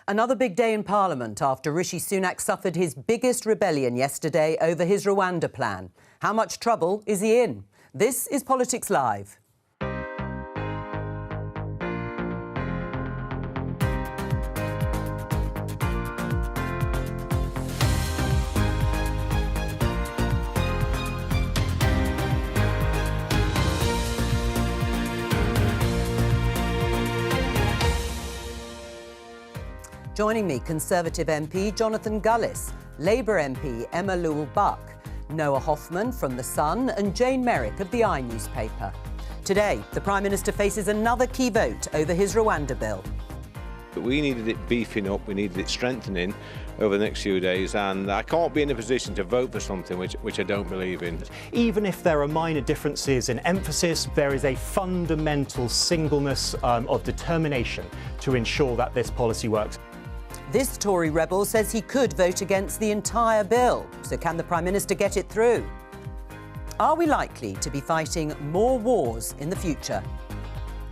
Another big day in Parliament after Rishi Sunak suffered his biggest rebellion yesterday over his Rwanda plan. How much trouble is he in? This is Politics Live. Joining me, Conservative MP Jonathan Gullis, Labour MP Emma Lewell-Buck, Noah Hoffman from The Sun and Jane Merrick of the I newspaper. Today, the Prime Minister faces another key vote over his Rwanda bill. We needed it beefing up, we needed it strengthening over the next few days, and I can't be in a position to vote for something which I don't believe in. Even if there are minor differences in emphasis, there is a fundamental singleness of determination to ensure that this policy works. This Tory rebel says he could vote against the entire bill. So can the Prime Minister get it through? Are we likely to be fighting more wars in the future?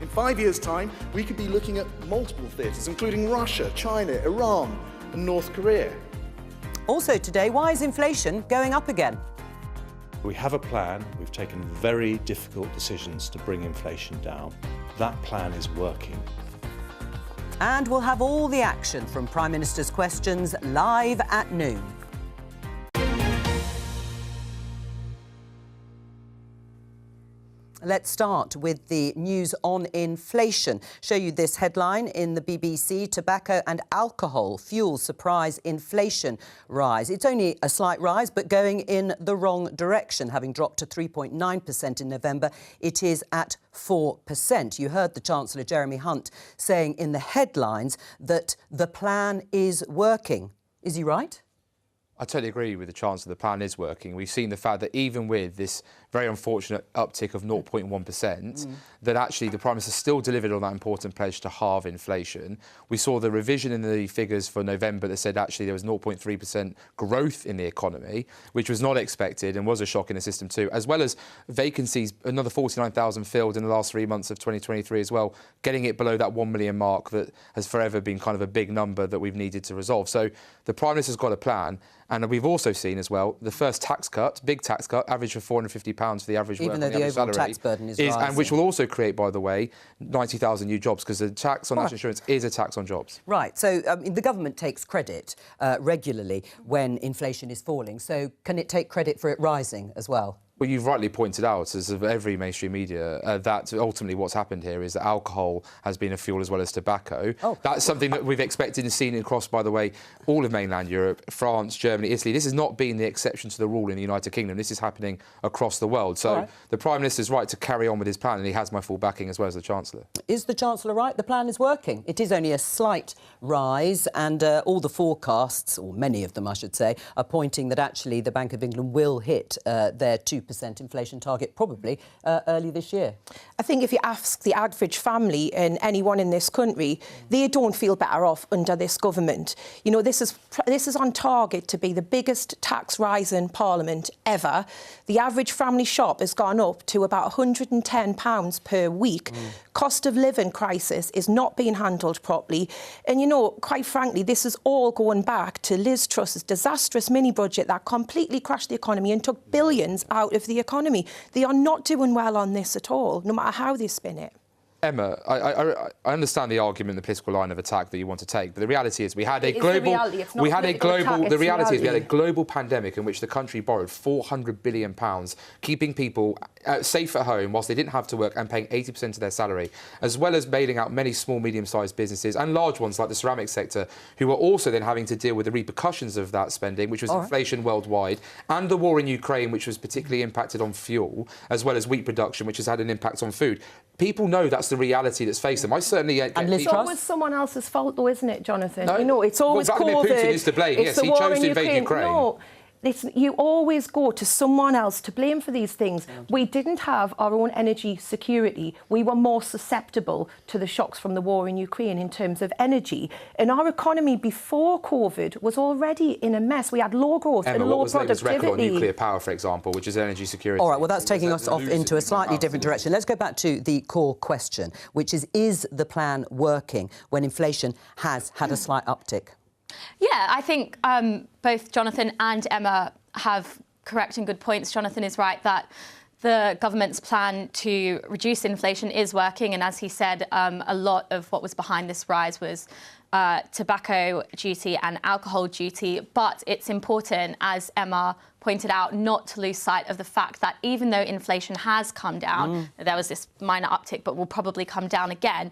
In 5 years' time, we could be looking at multiple theatres, including Russia, China, Iran and North Korea. Also today, why is inflation going up again? We have a plan. We've taken very difficult decisions to bring inflation down. That plan is working. And we'll have all the action from Prime Minister's questions live at noon. Let's start with the news on inflation. Show you this headline in the BBC. Tobacco and alcohol fuel surprise inflation rise. It's only a slight rise, but going in the wrong direction. Having dropped to 3.9% in November, it is at 4%. You heard the Chancellor, Jeremy Hunt, saying in the headlines that the plan is working. Is he right? I totally agree with the Chancellor. The plan is working. We've seen the fact that even with this very unfortunate uptick of 0.1%, that actually the Prime Minister still delivered on that important pledge to halve inflation. We saw the revision in the figures for November that said actually there was 0.3% growth in the economy, which was not expected and was a shock in the system too, as well as vacancies, another 49,000 filled in the last 3 months of 2023 as well, getting it below that 1 million mark that has forever been kind of a big number that we've needed to resolve. So the Prime Minister's got a plan. And we've also seen as well the first tax cut, big tax cut, average of £450 for the average worker. Even though the overall tax burden is rising. And which will also create, by the way, 90,000 new jobs, because the tax on national insurance is a tax on jobs. Right. So the government takes credit regularly when inflation is falling. So can it take credit for it rising as well? Well, you've rightly pointed out, as of every mainstream media, that ultimately what's happened here is that alcohol has been a fuel as well as tobacco. That's something that we've expected and seen across, by the way, all of mainland Europe, France, Germany, Italy. This has not been the exception to the rule in the United Kingdom. This is happening across the world. So the Prime Minister is right to carry on with his plan, and he has my full backing as well as the Chancellor. Is the Chancellor right? The plan is working. It is only a slight rise, and all the forecasts, or many of them I should say, are pointing that actually the Bank of England will hit their 2% inflation target probably early this year. I think if you ask the average family and anyone in this country, they don't feel better off under this government. You know, this is on target to be the biggest tax rise in Parliament ever. The average family shop has gone up to about £110 per week. Cost of living crisis is not being handled properly. And, you know, quite frankly, this is all going back to Liz Truss's disastrous mini-budget that completely crashed the economy and took billions out of the economy. They are not doing well on this at all, no matter how they spin it. Emma, I understand the argument, the political line of attack that you want to take, but the reality is we had a global pandemic in which the country borrowed £400 billion, keeping people safe at home whilst they didn't have to work and paying 80% of their salary, as well as bailing out many small, medium-sized businesses and large ones like the ceramics sector, who were also then having to deal with the repercussions of that spending, which was inflation worldwide, and the war in Ukraine, which was particularly impacted on fuel, as well as wheat production, which has had an impact on food. People know that's the reality that's faced them. I certainly... It's always someone else's fault, though, isn't it, Jonathan? No, you know, it's always Vladimir Putin is to blame. Yes, he chose to invade Ukraine. No. You always go to someone else to blame for these things. We didn't have our own energy security. We were more susceptible to the shocks from the war in Ukraine in terms of energy. And our economy before COVID was already in a mess. We had low growth and low productivity. Record on nuclear power, for example, which is energy security. All right, well, that's taking us off into a slightly different direction. Let's go back to the core question, which is the plan working when inflation has had a slight uptick? Yeah, I think both Jonathan and Emma have correct and good points. Jonathan is right that the government's plan to reduce inflation is working. And as he said, a lot of what was behind this rise was tobacco duty and alcohol duty. But it's important, as Emma pointed out, not to lose sight of the fact that even though inflation has come down, there was this minor uptick, but will probably come down again,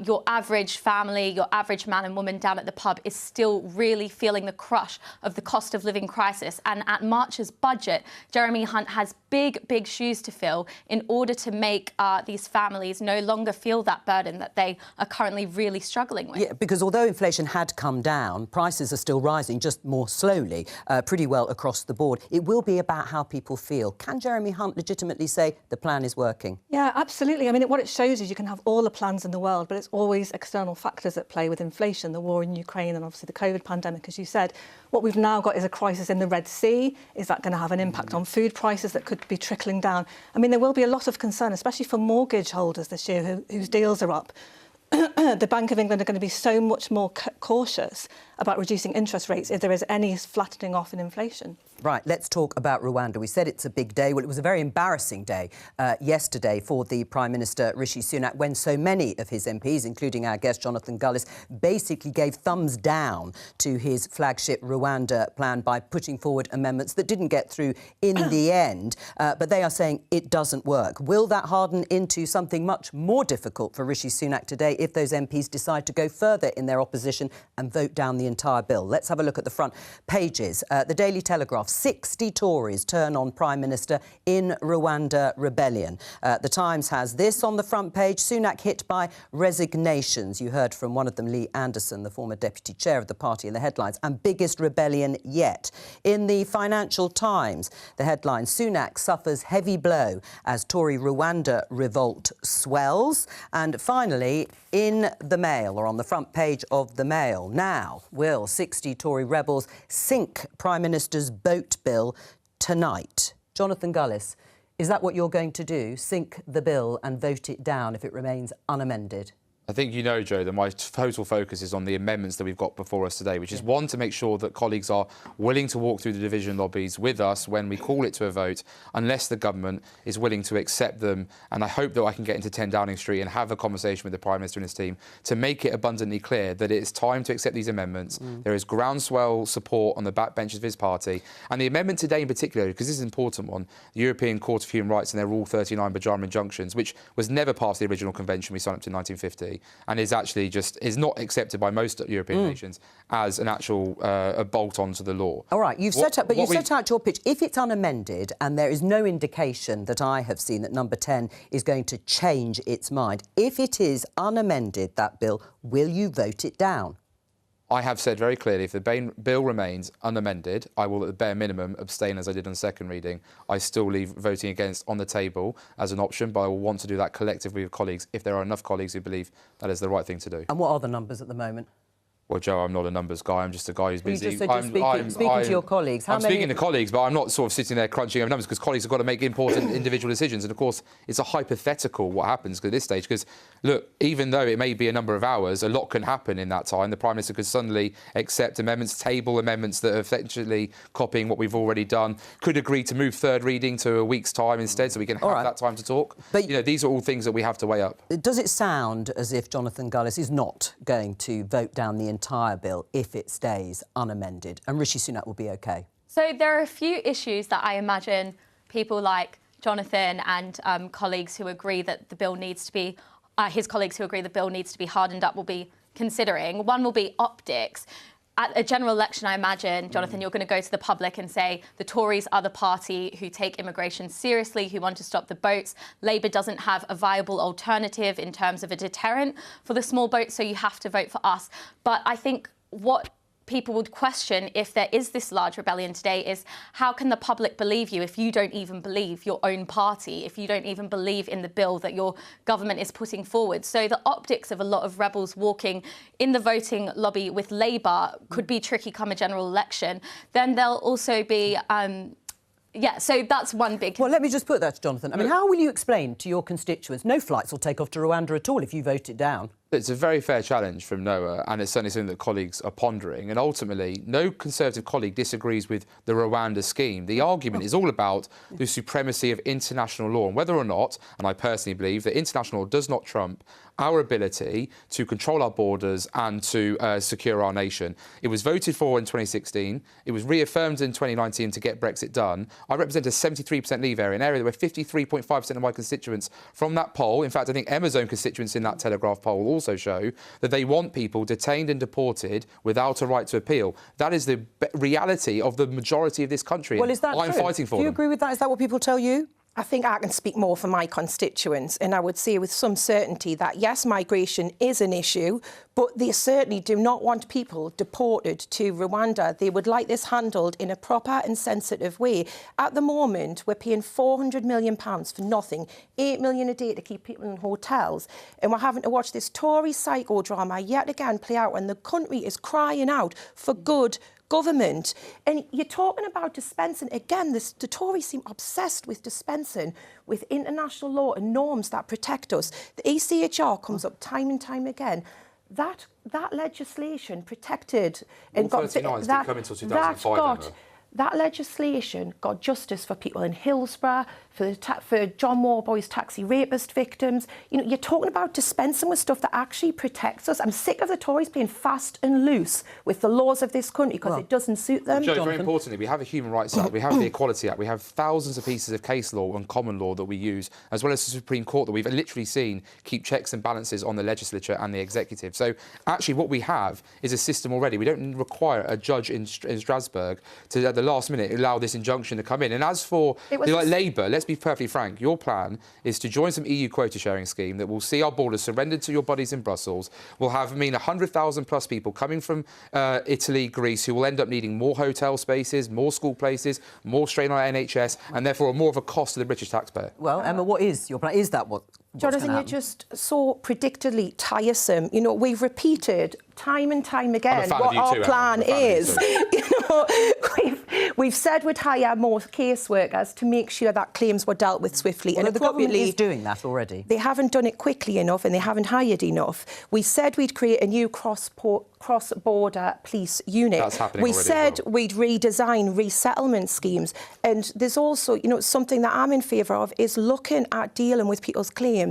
your average family, your average man and woman down at the pub is still really feeling the crush of the cost of living crisis. And at March's budget, Jeremy Hunt has big shoes to fill in order to make these families no longer feel that burden that they are currently really struggling with. Yeah, because although inflation had come down, prices are still rising, just more slowly, pretty well across the board. It will be about how people feel. Can Jeremy Hunt legitimately say the plan is working? Yeah, absolutely. I mean, what it shows is you can have all the plans in the world, but it's always external factors at play with inflation, the war in Ukraine and obviously the COVID pandemic, as you said. What we've now got is a crisis in the Red Sea. Is that going to have an impact on food prices that could be trickling down? I mean, there will be a lot of concern, especially for mortgage holders this year whose deals are up. The Bank of England are going to be so much more cautious about reducing interest rates if there is any flattening off in inflation. Right, let's talk about Rwanda. We said it's a big day. Well, it was a very embarrassing day yesterday for the Prime Minister, Rishi Sunak, when so many of his MPs, including our guest Jonathan Gullis, basically gave thumbs down to his flagship Rwanda plan by putting forward amendments that didn't get through in the end. But they are saying it doesn't work. Will that harden into something much more difficult for Rishi Sunak today if those MPs decide to go further in their opposition and vote down the entire bill? Let's have a look at the front pages. The Daily Telegraph. 60 Tories turn on Prime Minister in Rwanda rebellion. The Times has this on the front page. Sunak hit by resignations. You heard from one of them, Lee Anderson, the former deputy chair of the party, in the headlines. And biggest rebellion yet. In the Financial Times, the headline, Sunak suffers heavy blow as Tory Rwanda revolt swells. And finally, in the Mail, or on the front page of the Mail, now will 60 Tory rebels sink Prime Minister's boat bill tonight? Jonathan Gullis, is that what you're going to do? Sink the bill and vote it down if it remains unamended? I think you know, Jo, that my total focus is on the amendments that we've got before us today, which is one, to make sure that colleagues are willing to walk through the division lobbies with us when we call it to a vote, unless the government is willing to accept them. And I hope that I can get into 10 Downing Street and have a conversation with the Prime Minister and his team to make it abundantly clear that it is time to accept these amendments. There is groundswell support on the backbenches of his party. And the amendment today in particular, because this is an important one, the European Court of Human Rights and their Rule 39 Bajama injunctions, which was never part of the original convention we signed up to in 1950. And is actually is not accepted by most European nations as an actual a bolt onto the law. All right, you've set out your pitch. If it's unamended and there is no indication that I have seen that number 10 is going to change its mind, if it is unamended, that bill, will you vote it down? I have said very clearly, if the bill remains unamended, I will at the bare minimum abstain, as I did on second reading. I still leave voting against on the table as an option, but I will want to do that collectively with colleagues if there are enough colleagues who believe that is the right thing to do. And what are the numbers at the moment? Well, Jo, I'm not a numbers guy. I'm just a guy who's busy. You just said speaking to your colleagues. I'm speaking to colleagues, but I'm not sort of sitting there crunching over numbers, because colleagues have got to make important individual decisions. And, of course, it's a hypothetical what happens at this stage, because, look, even though it may be a number of hours, a lot can happen in that time. The Prime Minister could suddenly accept amendments, table amendments that are effectively copying what we've already done, could agree to move third reading to a week's time instead so we can have that time to talk. But, you know, these are all things that we have to weigh up. Does it sound as if Jonathan Gullis is not going to vote down the entire bill if it stays unamended, and Rishi Sunak will be OK? So there are a few issues that I imagine people like Jonathan and colleagues who agree that the bill needs to be, his colleagues who agree the bill needs to be hardened up will be considering. One will be optics. At a general election, I imagine, Jonathan, you're going to go to the public and say the Tories are the party who take immigration seriously, who want to stop the boats. Labour doesn't have a viable alternative in terms of a deterrent for the small boats, so you have to vote for us. But I think what people would question if there is this large rebellion today is how can the public believe you if you don't even believe your own party, if you don't even believe in the bill that your government is putting forward. So the optics of a lot of rebels walking in the voting lobby with Labour could be tricky come a general election. Then there'll also be yeah, so that's one big... Well, let me just put that to Jonathan. I mean, how will you explain to your constituents no flights will take off to Rwanda at all if you vote it down? It's a very fair challenge from Noah, and it's certainly something that colleagues are pondering. And ultimately, no Conservative colleague disagrees with the Rwanda scheme. The argument is all about the supremacy of international law and whether or not, and I personally believe, that international law does not trump our ability to control our borders and to secure our nation. It was voted for in 2016. It was reaffirmed in 2019 to get Brexit done. I represent a 73% Leave area, an area where 53.5% of my constituents from that poll, in fact, I think Emma's own constituents in that Telegraph poll also show that they want people detained and deported without a right to appeal. That is the reality of the majority of this country. Well, is that I'm true? fighting for Do you them. agree with that? Is that what people tell you? I think I can speak more for my constituents, and I would say with some certainty that, yes, migration is an issue, but they certainly do not want people deported to Rwanda. They would like this handled in a proper and sensitive way. At the moment, we're paying £400 million for nothing, £8 million a day to keep people in hotels, and we're having to watch this Tory psychodrama yet again play out when the country is crying out for good government. And you're talking about dispensing. Again, the Tories seem obsessed with dispensing with international law and norms that protect us. The ECHR comes up time and time again. That legislation protected and got that come until 2005. That legislation got justice for people in Hillsborough, for John Warboy's taxi rapist victims. You know, you're talking about dispensing with stuff that actually protects us. I'm sick of the Tories playing fast and loose with the laws of this country because it doesn't suit them. Jo, very importantly, we have a Human Rights Act, we have the Equality Act, we have thousands of pieces of case law and common law that we use, as well as the Supreme Court that we've literally seen keep checks and balances on the legislature and the executive. So actually what we have is a system already. We don't require a judge in Strasbourg to, at the last minute, allow this injunction to come in. And as for Labour, let's be perfectly frank, your plan is to join some EU quota sharing scheme that will see our borders surrendered to your bodies in Brussels, will have 100,000 plus people coming from Italy, Greece, who will end up needing more hotel spaces, more school places, more strain on our NHS, and therefore more of a cost to the British taxpayer. Well, Emma, what is your plan? Is that what's Jonathan, you're just so predictably tiresome. You know, we've repeated time and time again what our plan is. You know, we've said we'd hire more caseworkers to make sure that claims were dealt with swiftly and the government is doing that already. They haven't done it quickly enough and they haven't hired enough. We said we'd create a new cross-border police unit. That's happening we already said as well. we'd redesign resettlement schemes. And there's also, you know, something that I'm in favour of is looking at dealing with people's claims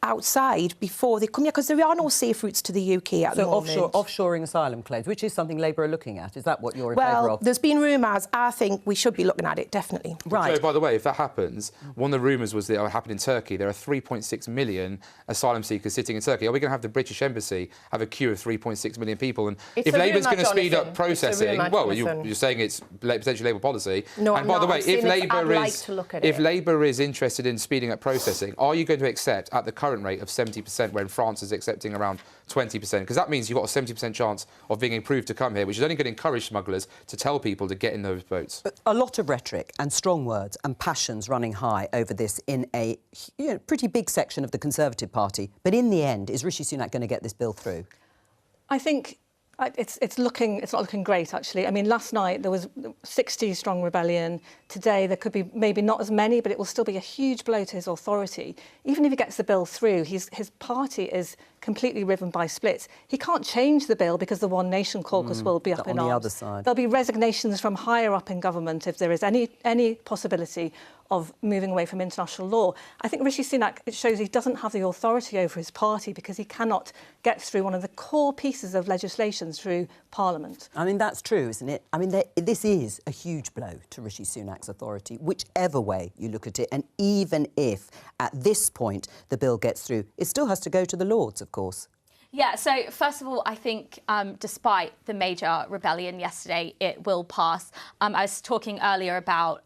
outside before they come here, because there are no safe routes to the UK at the moment. So offshoring asylum claims, which is something Labour are looking at. Is that what you're in favour of? Well, there's been rumours. I think we should be looking at it, definitely. Right. So, by the way, if that happens, one of the rumours was that it would happen in Turkey. There are 3.6 million asylum seekers sitting in Turkey. Are we going to have the British Embassy have a queue of 3.6 million people? And if Labour's going to speed up processing, well, you're saying it's potentially Labour policy. No, and by the way, if Labour is interested in speeding up processing, are you going to accept at the current rate of 70%, when France is accepting around 20%? Because that means you've got a 70% chance of being approved to come here, which is only going to encourage smugglers to tell people to get in those boats. A lot of rhetoric and strong words and passions running high over this in a pretty big section of the Conservative Party. But in the end, is Rishi Sunak going to get this bill through? I think it's not looking great, actually. I mean, last night there was 60 strong rebellion. Today there could be maybe not as many, but it will still be a huge blow to his authority. Even if he gets the bill through, his party is completely riven by splits. He can't change the bill because the One Nation caucus will be up in arms. On the other side. There'll be resignations from higher up in government if there is any possibility of moving away from international law. I think Rishi Sunak, it shows he doesn't have the authority over his party because he cannot get through one of the core pieces of legislation through Parliament. I mean, that's true, isn't it? I mean, this is a huge blow to Rishi Sunak's authority, whichever way you look at it. And even if, at this point, the bill gets through, it still has to go to the Lords, of course. Yeah, so first of all, I think despite the major rebellion yesterday, it will pass. I was talking earlier about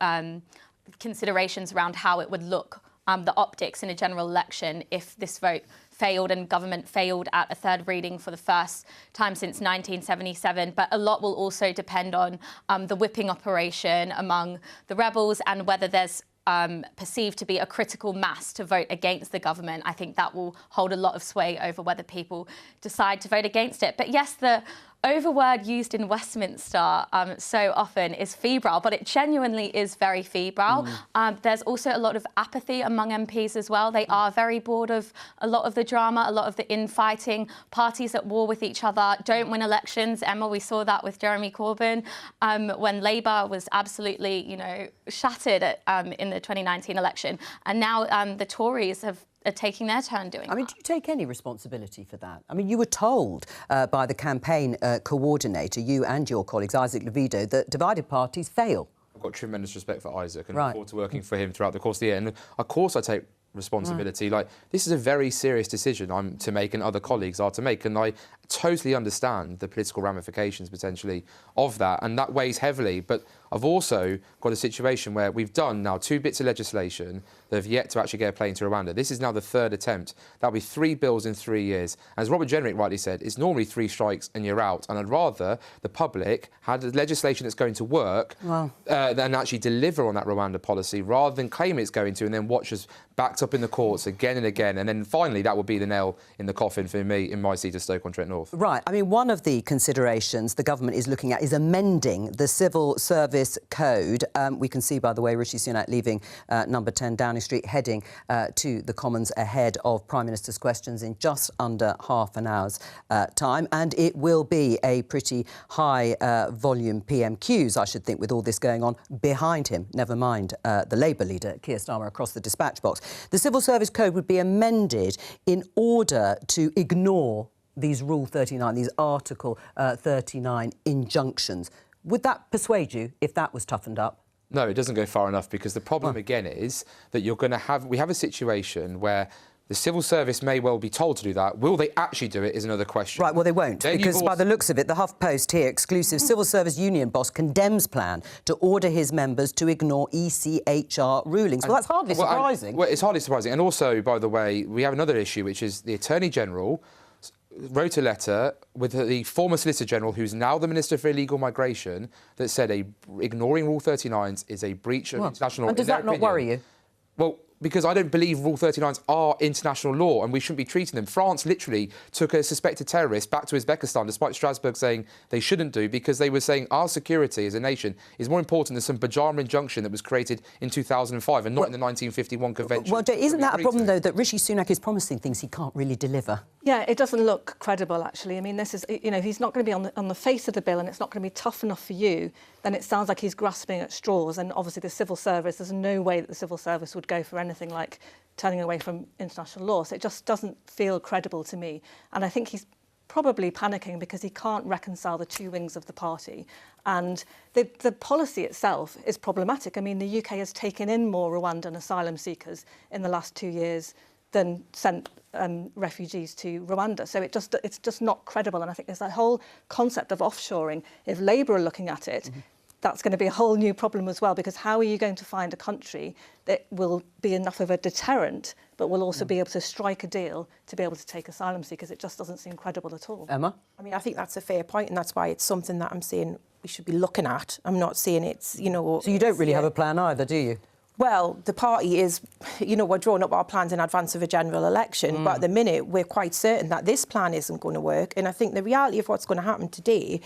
considerations around how it would look, the optics in a general election if this vote failed and government failed at a third reading for the first time since 1977. But a lot will also depend on the whipping operation among the rebels and whether there's perceived to be a critical mass to vote against the government. I think that will hold a lot of sway over whether people decide to vote against it. But yes, the overword used in Westminster so often is febrile, but it genuinely is very febrile. There's also a lot of apathy among MPs as well. They are very bored of a lot of the drama, a lot of the infighting. Parties at war with each other don't win elections. Emma, we saw that with Jeremy Corbyn when Labour was absolutely, shattered in the 2019 election. And now the Tories are taking their turn doing that. Do you take any responsibility for that? You were told by the campaign coordinator, you and your colleagues, Isaac Levido, that divided parties fail. I've got tremendous respect for Isaac and look forward to working for him throughout the course of the year. And of course I take responsibility. This is a very serious decision I'm to make and other colleagues are to make, and I totally understand the political ramifications potentially of that, and that weighs heavily. But I've also got a situation where we've done now 2 bits of legislation that have yet to actually get a plane to Rwanda. This is now the 3rd attempt. That'll be 3 bills in 3 years. As Robert Jenrick rightly said, it's normally 3 strikes and you're out. And I'd rather the public had legislation that's going to work than actually deliver on that Rwanda policy, rather than claim it's going to and then watch us backed up in the courts again and again. And then finally, that would be the nail in the coffin for me in my seat of Stoke-on-Trent North. Right. One of the considerations the government is looking at is amending the Civil Service Code. We can see, by the way, Rishi Sunak leaving number 10 Downing Street, heading to the Commons ahead of Prime Minister's questions in just under half an hour's time. And it will be a pretty high volume PMQs, I should think, with all this going on behind him. Never mind the Labour leader, Keir Starmer, across the dispatch box. The Civil Service Code would be amended in order to ignore these Rule 39, these Article 39 injunctions. Would that persuade you if that was toughened up? No, it doesn't go far enough, because the problem again is that we have a situation where the civil service may well be told to do that. Will they actually do it is another question. Right, well, they won't, then because by the looks of it, the HuffPost here, exclusive Civil Service Union boss condemns plan to order his members to ignore ECHR rulings. Well, that's hardly surprising. Well, it's hardly surprising. And also, by the way, we have another issue, which is the Attorney General wrote a letter with the former Solicitor General, who's now the Minister for Illegal Migration, that said ignoring Rule 39s is a breach of international law. And does that not worry you? Well, because I don't believe Rule 39s are international law and we shouldn't be treating them. France literally took a suspected terrorist back to Uzbekistan, despite Strasbourg saying they shouldn't do, because they were saying our security as a nation is more important than some pyjama injunction that was created in 2005 and not in the 1951 convention. Well, isn't that a problem, though, that Rishi Sunak is promising things he can't really deliver? Yeah, it doesn't look credible, actually. This is, if he's not going to be on the face of the bill and it's not going to be tough enough for you, then it sounds like he's grasping at straws. And obviously the civil service, there's no way that the civil service would go for anything like turning away from international law. So it just doesn't feel credible to me. And I think he's probably panicking because he can't reconcile the 2 wings of the party. And the policy itself is problematic. The UK has taken in more Rwandan asylum seekers in the last 2 years than sent refugees to Rwanda. So it's just not credible. And I think there's that whole concept of offshoring. If Labour are looking at it, that's going to be a whole new problem as well, because how are you going to find a country that will be enough of a deterrent but will also be able to strike a deal to be able to take asylum seekers? It just doesn't seem credible at all. Emma? I think that's a fair point, and that's why it's something that I'm saying we should be looking at. I'm not saying it's, So you don't really have a plan either, do you? Well, the party is, we're drawing up our plans in advance of a general election, but at the minute we're quite certain that this plan isn't going to work. And I think the reality of what's going to happen today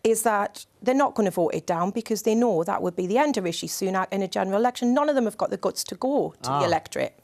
is that they're not going to vote it down, because they know that would be the end of Rishi Sunak in a general election. None of them have got the guts to go to the electorate.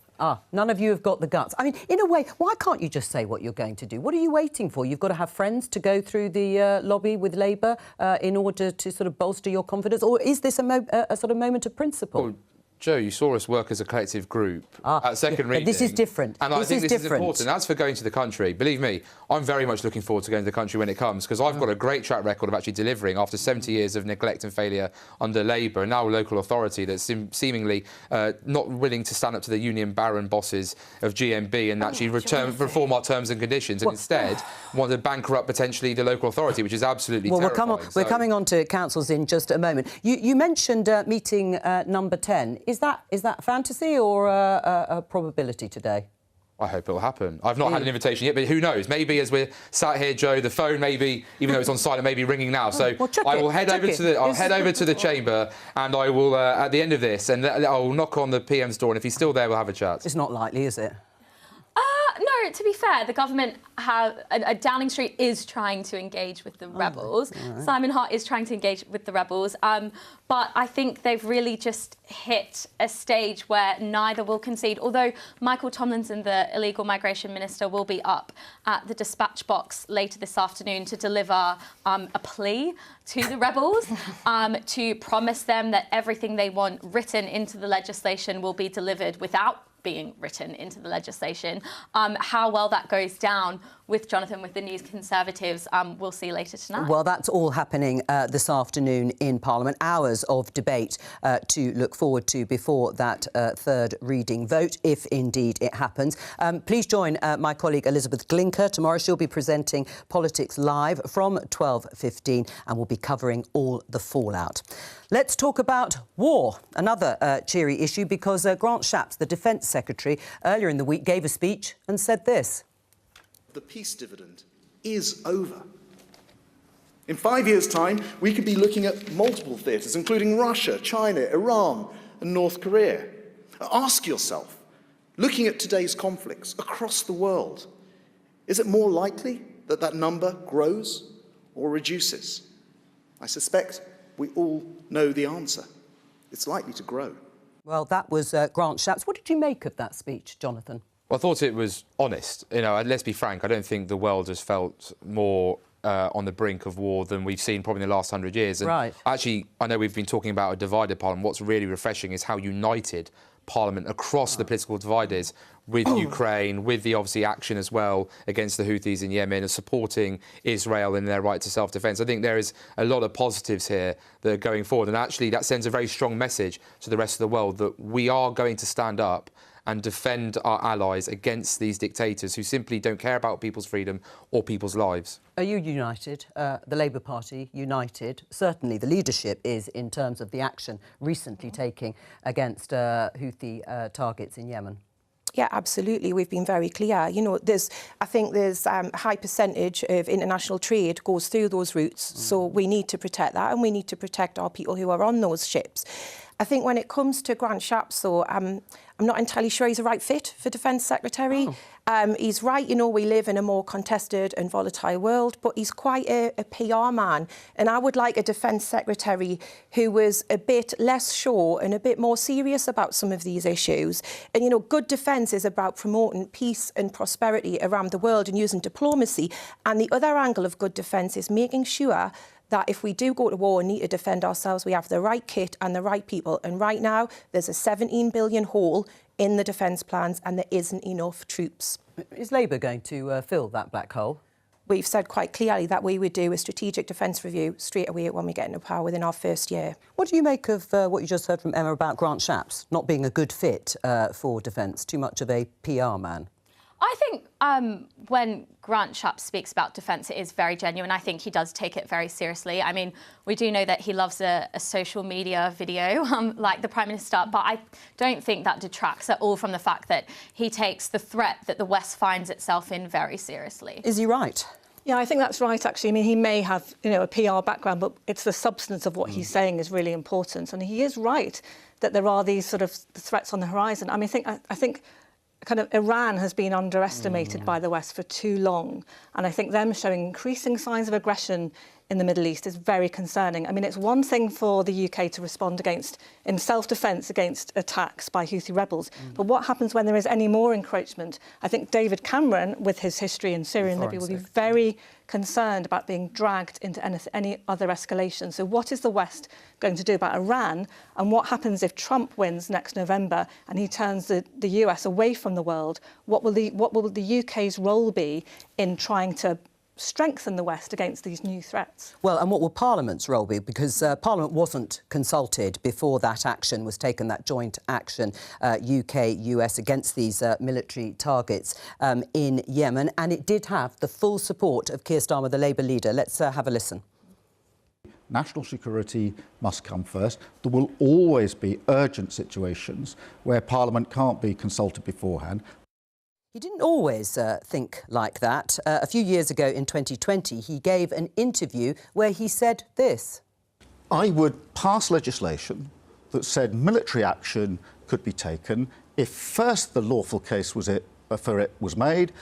None of you have got the guts. In a way, why can't you just say what you're going to do? What are you waiting for? You've got to have friends to go through the lobby with Labour in order to sort of bolster your confidence? Or is this a sort of moment of principle? Well, Jo, you saw us work as a collective group at second reading. This is different. And I think this is important. As for going to the country, believe me, I'm very much looking forward to going to the country when it comes, because I've got a great track record of actually delivering after 70 years of neglect and failure under Labour, and now a local authority that's seemingly not willing to stand up to the union baron bosses of GMB and actually reform our terms and conditions, and instead want to bankrupt potentially the local authority, which is absolutely terrifying. We're coming on to councils in just a moment. You mentioned meeting number 10. Is that fantasy or a probability today? I hope it will happen. I've not had an invitation yet, but who knows? Maybe as we're sat here, Jo, the phone maybe, even though it's on silent, may be ringing now. So I will head over to the chamber, and I will at the end of this, and I will knock on the PM's door, and if he's still there, we'll have a chat. It's not likely, is it? No, to be fair, the government Downing Street is trying to engage with the rebels. Right. Simon Hart is trying to engage with the rebels. But I think they've really just hit a stage where neither will concede. Although Michael Tomlinson, the illegal migration minister, will be up at the dispatch box later this afternoon to deliver a plea to the rebels, to promise them that everything they want written into the legislation will be delivered without being written into the legislation. How well that goes down with Jonathan, with the New Conservatives, we'll see later tonight. Well, that's all happening this afternoon in Parliament. Hours of debate to look forward to before that third reading vote, if indeed it happens. Please join my colleague Elizabeth Glinker tomorrow. She'll be presenting Politics Live from 12:15 and we'll be covering all the fallout. Let's talk about war, another cheery issue, because Grant Shapps, the Defence Secretary, earlier in the week gave a speech and said this. The peace dividend is over. In 5 years' time, we could be looking at multiple theatres, including Russia, China, Iran and North Korea. Ask yourself, looking at today's conflicts across the world, is it more likely that that number grows or reduces? I suspect we all know the answer. It's likely to grow. Well, that was Grant Shapps. What did you make of that speech, Jonathan? Well, I thought it was honest. You know, let's be frank, I don't think the world has felt more on the brink of war than we've seen probably in the last 100 years. And right. Actually, I know we've been talking about a divided Parliament. What's really refreshing is how united Parliament across the political divide is with Ukraine, with the obviously action as well against the Houthis in Yemen, and supporting Israel in their right to self-defence. I think there is a lot of positives here that are going forward, and actually that sends a very strong message to the rest of the world that we are going to stand up and defend our allies against these dictators who simply don't care about people's freedom or people's lives. Are you united? The Labour Party united? Certainly the leadership is, in terms of the action recently taking against Houthi targets in Yemen. Yeah, absolutely. We've been very clear. You know, I think there's a high percentage of international trade goes through those routes. So we need to protect that, and we need to protect our people who are on those ships. I think when it comes to Grant Shapps, though, I'm not entirely sure he's the right fit for Defence Secretary. He's right, you know, we live in a more contested and volatile world, but he's quite a PR man. And I would like a Defence Secretary who was a bit less sure and a bit more serious about some of these issues. And, you know, good defence is about promoting peace and prosperity around the world and using diplomacy. And the other angle of good defence is making sure that if we do go to war and need to defend ourselves, we have the right kit and the right people. And right now, there's a 17 billion hole in the defence plans and there isn't enough troops. Is Labour going to fill that black hole? We've said quite clearly that we would do a strategic defence review straight away when we get into power within our first year. What do you make of what you just heard from Emma about Grant Shapps not being a good fit for defence, too much of a PR man? I think when Grant Shapps speaks about defence, it is very genuine. I think he does take it very seriously. I mean, we do know that he loves a social media video, like the Prime Minister, but I don't think that detracts at all from the fact that he takes the threat that the West finds itself in very seriously. Is he right? Yeah, I think that's right, actually. I mean, he may have, you know, a PR background, but it's the substance of what he's saying is really important. And he is right that there are these sort of threats on the horizon. I mean, I think kind of Iran has been underestimated by the West for too long. And I think them showing increasing signs of aggression in the Middle East is very concerning. I mean, it's one thing for the UK to respond in self-defence against attacks by Houthi rebels. But what happens when there is any more encroachment? I think David Cameron, with his history in Syria and Libya, will be very concerned about being dragged into any other escalation. So what is the West going to do about Iran? And what happens if Trump wins next November and he turns the US away from the world? What will the UK's role be in trying to strengthen the West against these new threats? Well, and what will Parliament's role be? Because Parliament wasn't consulted before that action was taken, that joint action, UK-US, against these military targets in Yemen. And it did have the full support of Keir Starmer, the Labour leader. Let's have a listen. National security must come first. There will always be urgent situations where Parliament can't be consulted beforehand. He didn't always think like that. A few years ago in 2020, he gave an interview where he said this. I would pass legislation that said military action could be taken if first the lawful case for it was made,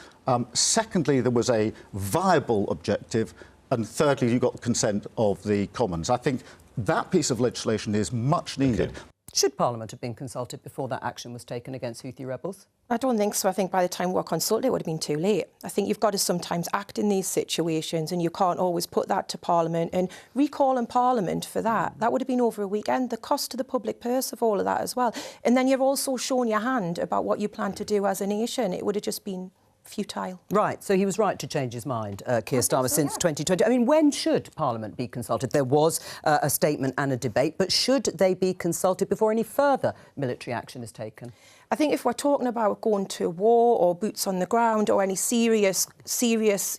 secondly there was a viable objective, and thirdly you got the consent of the Commons. I think that piece of legislation is much needed. Okay. Should Parliament have been consulted before that action was taken against Houthi rebels? I don't think so. I think by the time we were consulted, it would have been too late. I think you've got to sometimes act in these situations, and you can't always put that to Parliament and recall in Parliament for that. That would have been over a weekend. The cost to the public purse of all of that as well. And then you've also shown your hand about what you plan to do as a nation. It would have just been futile. Right, so he was right to change his mind, Keir Starmer, since 2020. I mean, when should Parliament be consulted? There was a statement and a debate, but should they be consulted before any further military action is taken? I think if we're talking about going to war or boots on the ground or any serious,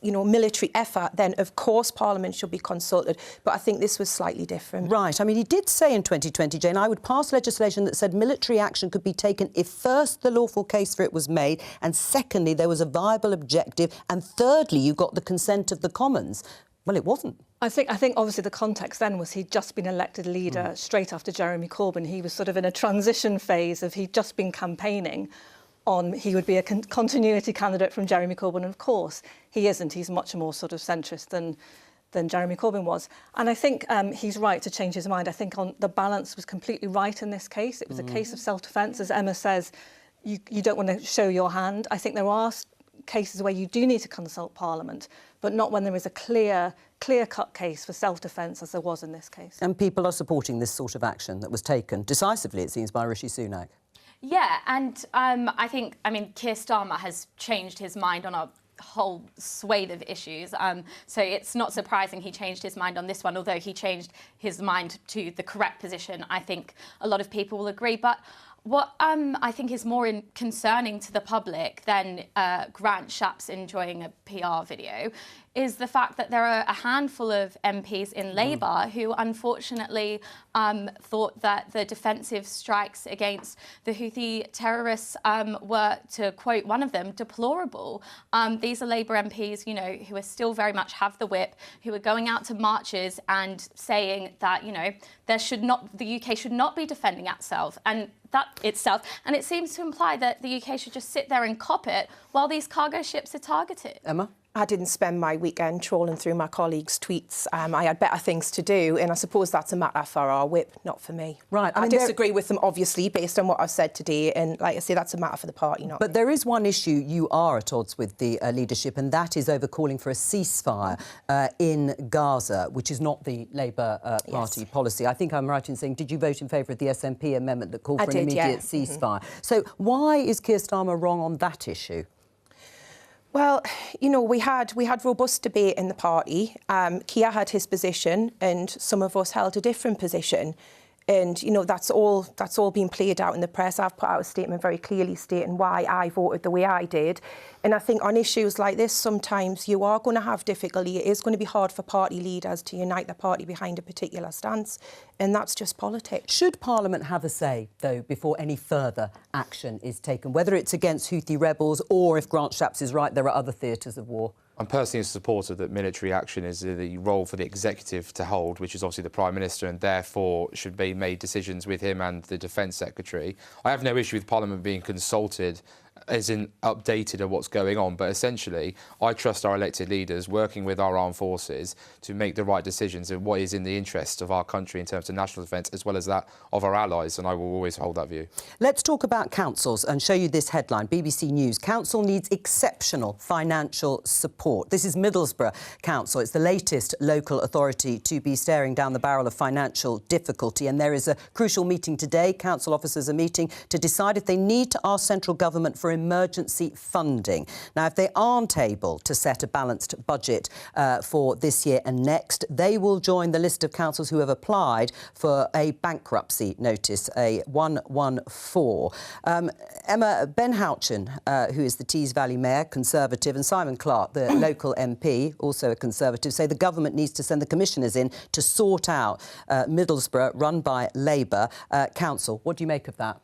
military effort, then of course Parliament should be consulted. But I think this was slightly different. Right. I mean, he did say in 2020, Jane, I would pass legislation that said military action could be taken if first the lawful case for it was made, and secondly there was a viable objective, and thirdly you got the consent of the Commons. Well, it wasn't. I think obviously the context then was he'd just been elected leader straight after Jeremy Corbyn. He was sort of in a transition phase of he'd just been campaigning on he would be a continuity candidate from Jeremy Corbyn. And of course, he isn't. He's much more sort of centrist than Jeremy Corbyn was. And I think he's right to change his mind. I think on the balance was completely right in this case. It was a case of self-defence. As Emma says, you don't want to show your hand. I think there are cases where you do need to consult Parliament, but not when there is a clear-cut case for self-defence, as there was in this case. And people are supporting this sort of action that was taken decisively, it seems, by Rishi Sunak. Yeah, and I think, Keir Starmer has changed his mind on a whole swathe of issues. So it's not surprising he changed his mind on this one, although he changed his mind to the correct position. I think a lot of people will agree. But what I think is more concerning to the public than Grant Shapps enjoying a PR video is the fact that there are a handful of MPs in Labour who unfortunately thought that the defensive strikes against the Houthi terrorists were, to quote one of them, deplorable. These are Labour MPs, who are still very much have the whip, who are going out to marches and saying that, the UK should not be defending itself. And it seems to imply that the UK should just sit there and cop it while these cargo ships are targeted. Emma? I didn't spend my weekend trawling through my colleagues' tweets. I had better things to do, and I suppose that's a matter for our whip, not for me. Right. I disagree with them, obviously, based on what I've said today, and like I say, that's a matter for the party, not But me. there is one issue you are at odds with the leadership, and that is over calling for a ceasefire in Gaza, which is not the Labour Party policy. I think I'm right in saying, did you vote in favour of the SNP amendment that called for an immediate ceasefire? So why is Keir Starmer wrong on that issue? Well, we had robust debate in the party. Keir had his position, and some of us held a different position. And, that's all been played out in the press. I've put out a statement very clearly stating why I voted the way I did. And I think on issues like this, sometimes you are going to have difficulty. It is going to be hard for party leaders to unite the party behind a particular stance. And that's just politics. Should Parliament have a say, though, before any further action is taken, whether it's against Houthi rebels or, if Grant Shapps is right, there are other theatres of war? I'm personally a supporter that military action is the role for the executive to hold, which is obviously the Prime Minister, and therefore should be made decisions with him and the Defence Secretary. I have no issue with Parliament being consulted, as in updated of what's going on, but essentially I trust our elected leaders working with our armed forces to make the right decisions in what is in the interest of our country in terms of national defence as well as that of our allies, and I will always hold that view. Let's talk about councils and show you this headline. BBC News: Council needs exceptional financial support. This is Middlesbrough Council. It's the latest local authority to be staring down the barrel of financial difficulty, and there is a crucial meeting today. Council officers are meeting to decide if they need to ask central government for emergency funding. Now, if they aren't able to set a balanced budget for this year and next, they will join the list of councils who have applied for a bankruptcy notice, a 114. Emma, Ben Houchen, who is the Tees Valley Mayor, Conservative, and Simon Clarke, the local MP, also a Conservative, say the government needs to send the commissioners in to sort out Middlesbrough, run by Labour, council. What do you make of that?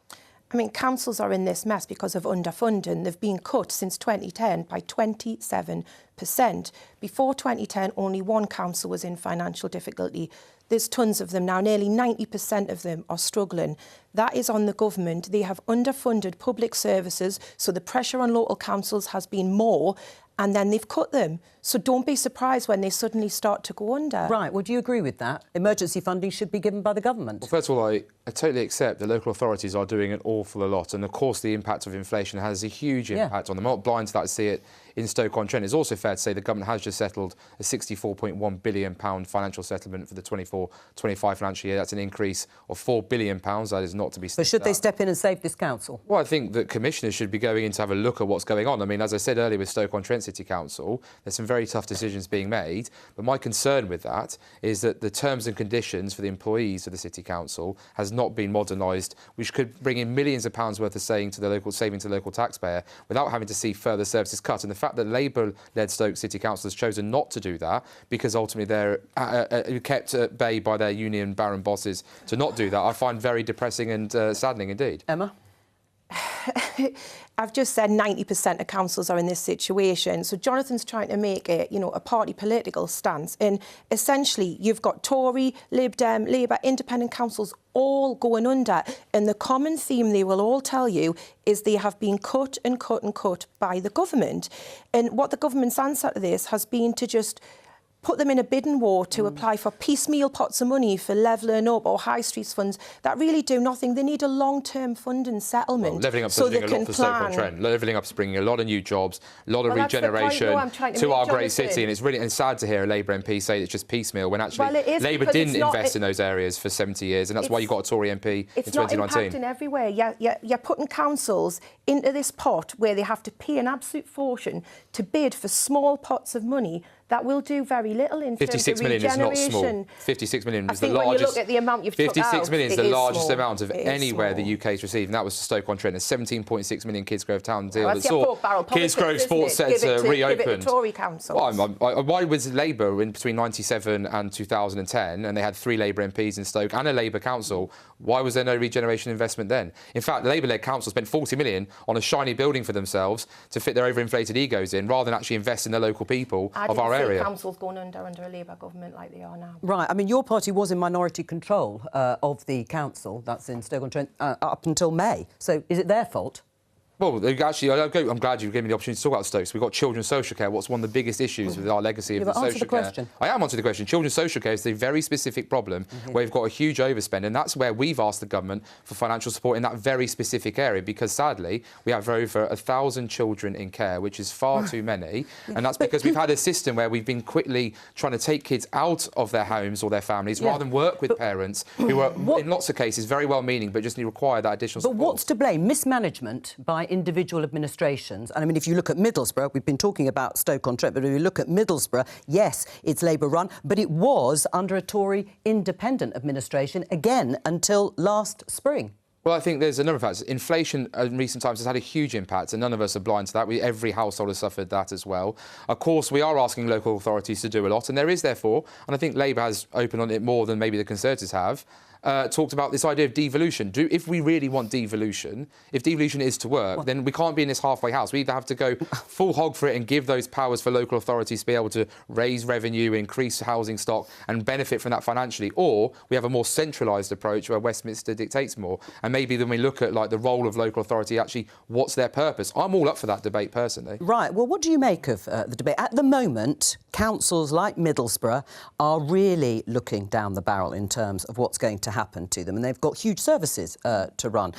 I mean, councils are in this mess because of underfunding. They've been cut since 2010 by 27%. Before 2010, only one council was in financial difficulty. There's tons of them now. Nearly 90% of them are struggling. That is on the government. They have underfunded public services, so the pressure on local councils has been more, and then they've cut them. So don't be surprised when they suddenly start to go under. Right, well, do you agree with that? Emergency funding should be given by the government. Well, first of all, I totally accept that local authorities are doing an awful lot, and of course the impact of inflation has a huge impact on them. I'm not blind to that, to see it in Stoke-on-Trent. It's also fair to say the government has just settled a £64.1 billion financial settlement for the 24-25 financial year. That's an increase of £4 billion. That is not to be But should they step in and save this council? Well, I think that commissioners should be going in to have a look at what's going on. I mean, as I said earlier with Stoke-on-Trent City Council, there's some very tough decisions being made. But my concern with that is that the terms and conditions for the employees of the City Council has not been modernised, which could bring in millions of pounds worth of saving to the local taxpayer without having to see further services cut. And the fact that Labour-led Stoke City Council has chosen not to do that because ultimately they're kept at bay by their union baron bosses to not do that, I find very depressing and saddening indeed. Emma? I've just said 90% of councils are in this situation. So Jonathan's trying to make it, a party political stance. And essentially, you've got Tory, Lib Dem, Labour, independent councils all going under. And the common theme they will all tell you is they have been cut and cut and cut by the government. And what the government's answer to this has been to just put them in a bidding war to apply for piecemeal pots of money for levelling up or high streets funds that really do nothing. They need a long-term funding settlement. Well, levelling up so is a lot for Stoke-on-Trent. Levelling up is bringing a lot of new jobs, a lot of regeneration to our great city. And it's really sad to hear a Labour MP say it's just piecemeal when actually Labour didn't invest in those areas for 70 years. And that's why you got a Tory MP in 2019. It's not impacting everywhere. You're putting councils into this pot where they have to pay an absolute fortune to bid for small pots of money that will do very little in terms of regeneration. 56 million is not small. 56 million is the largest. When you look at the amount you've took out, 56 million is the largest amount of small. anywhere the UK has received, and that was Stoke-on-Trent, a 17.6 million Kidsgrove Town deal Well, that saw Kidsgrove Sports Centre reopened. Give it to Tory councils. Why was Labour in between 97 and 2010, and they had 3 Labour MPs in Stoke and a Labour council? Why was there no regeneration investment then? In fact, the Labour-led council spent 40 million on a shiny building for themselves to fit their overinflated egos in, rather than actually invest in the local people of our area. Councils going under a Labour government like they are now. Right. I mean, your party was in minority control of the council, that's in Stoke-on-Trent, up until May. So is it their fault? Well, actually, I'm glad you gave me the opportunity to talk about Stokes. We've got children's social care. What's one of the biggest issues with our legacy of the social care? Question. I am onto the question. Children's social care is a very specific problem where we've got a huge overspend, and that's where we've asked the government for financial support in that very specific area, because sadly we have over 1,000 children in care, which is far too many, and that's because we've had a system where we've been quickly trying to take kids out of their homes or their families rather than work with parents who are, in lots of cases, very well-meaning but just require that additional support. But what's to blame? Mismanagement by individual administrations. And I mean, if you look at Middlesbrough, we've been talking about Stoke-on-Trent, but if you look at Middlesbrough, yes, it's Labour-run, but it was under a Tory independent administration, again, until last spring. Well, I think there's a number of factors. Inflation in recent times has had a huge impact, and none of us are blind to that. Every household has suffered that as well. Of course, we are asking local authorities to do a lot, and there is, therefore, and I think Labour has opened on it more than maybe the Conservatives have, talked about this idea of devolution. If we really want devolution, if devolution is to work, then we can't be in this halfway house. We either have to go full hog for it and give those powers for local authorities to be able to raise revenue, increase housing stock and benefit from that financially, or we have a more centralised approach where Westminster dictates more. And maybe then we look at the role of local authority, actually, what's their purpose? I'm all up for that debate, personally. Right. Well, what do you make of the debate? At the moment, councils like Middlesbrough are really looking down the barrel in terms of what's going to happen to them, and they've got huge services to run.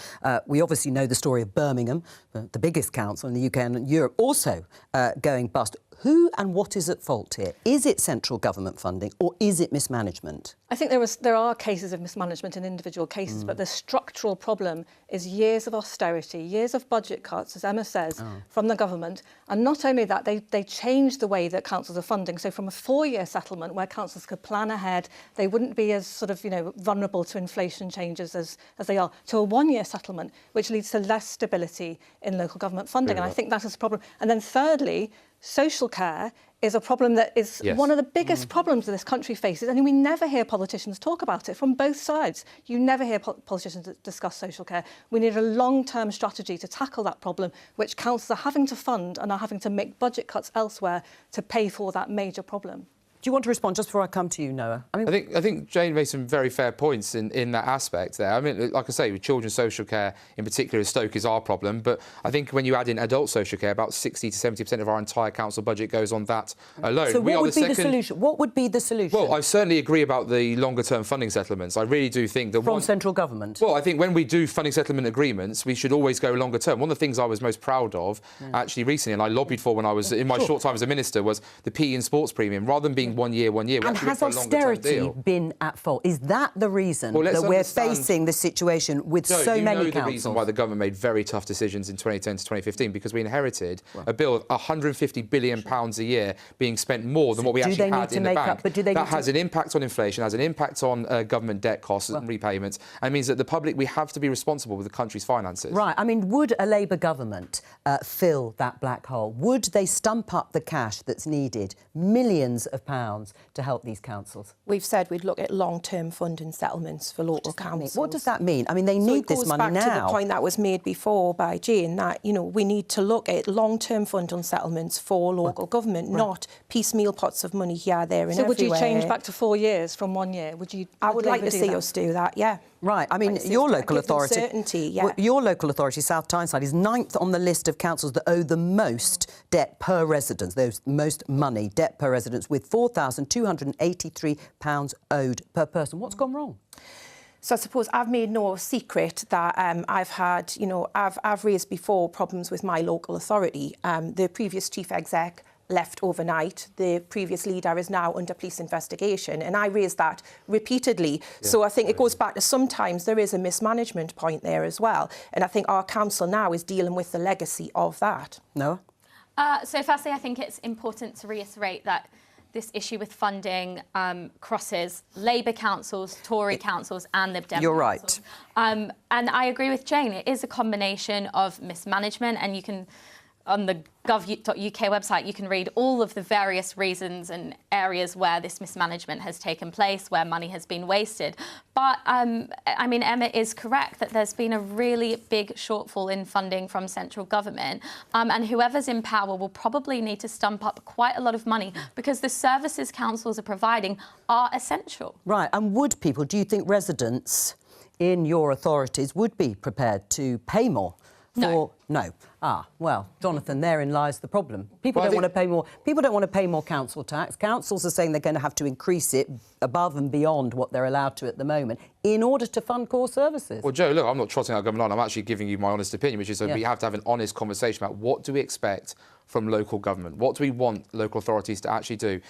We obviously know the story of Birmingham, the biggest council in the UK and Europe, also going bust. Who and what is at fault here? Is it central government funding or is it mismanagement? I think there are cases of mismanagement in individual cases, but the structural problem is years of austerity, years of budget cuts, as Emma says, from the government. And not only that, they changed the way that councils are funding. So from a 4-year settlement where councils could plan ahead, they wouldn't be as vulnerable to inflation changes as they are, to a 1-year settlement, which leads to less stability in local government funding. And I think that is a problem. And then thirdly, social care is a problem that is one of the biggest problems that this country faces, and we never hear politicians talk about it from both sides. You never hear politicians discuss social care. We need a long-term strategy to tackle that problem, which councils are having to fund and are having to make budget cuts elsewhere to pay for that major problem. Do you want to respond just before I come to you, Noah? I think Jane made some very fair points in that aspect there. I mean, like I say, with children's social care in particular, Stoke is our problem. But I think when you add in adult social care, about 60 to 70% of our entire council budget goes on that alone. So what would be the solution? What would be the solution? Well, I certainly agree about the longer-term funding settlements. I really do think that from central government. Well, I think when we do funding settlement agreements, we should always go longer term. One of the things I was most proud of actually recently, and I lobbied for when I was in my short time as a minister, was the PE and sports premium. Rather than being 1 year. And has austerity been at fault? Is that the reason that we're facing the situation with so many councils? The reason why the government made very tough decisions in 2010 to 2015, because we inherited a bill of £150 billion a year being spent more than what we actually had in the bank. That has an impact on inflation, has an impact on government debt costs and repayments, and means that the public, we have to be responsible with the country's finances. Right. I mean, would a Labour government fill that black hole? Would they stump up the cash that's needed, millions of pounds, to help these councils? We've said we'd look at long-term funding settlements for local councils. What does that mean? I mean, they need this money now. It goes back to the point that was made before by Jane, that, you know, we need to look at long-term funding settlements for local government, not piecemeal pots of money here, there and everywhere. So would you change back to 4 years from 1 year? I would like to see us do that, yeah. Right. I mean, your local authority... certainty, yeah. Your local authority, South Tyneside, is 9th on the list of councils that owe the most debt per resident, those most money, debt per resident, with £4,283 owed per person. What's gone wrong? So I suppose I've made no secret that I've had, you know, I've raised before problems with my local authority. The previous chief exec left overnight. The previous leader is now under police investigation, and I raised that repeatedly. So I think it goes back to sometimes there is a mismanagement point there as well, and I think our council now is dealing with the legacy of that. Noah? So firstly, I think it's important to reiterate that this issue with funding crosses Labour councils, Tory councils and Lib Dem You're councils. right. And I agree with Jane. It is a combination of mismanagement, and you can, on the gov.uk website, you can read all of the various reasons and areas where this mismanagement has taken place, where money has been wasted. But, I mean, Emma is correct that there's been a really big shortfall in funding from central government, and whoever's in power will probably need to stump up quite a lot of money because the services councils are providing are essential. Right, and would people, do you think residents in your authorities would be prepared to pay more? No. Ah, well, Jonathan, therein lies the problem. People don't want to pay more. People don't want to pay more council tax. Councils are saying they're going to have to increase it above and beyond what they're allowed to at the moment in order to fund core services. Well, Jo, look, I'm not trotting our government on. I'm actually giving you my honest opinion, which is that we have to have an honest conversation about what do we expect from local government? What do we want local authorities to actually do?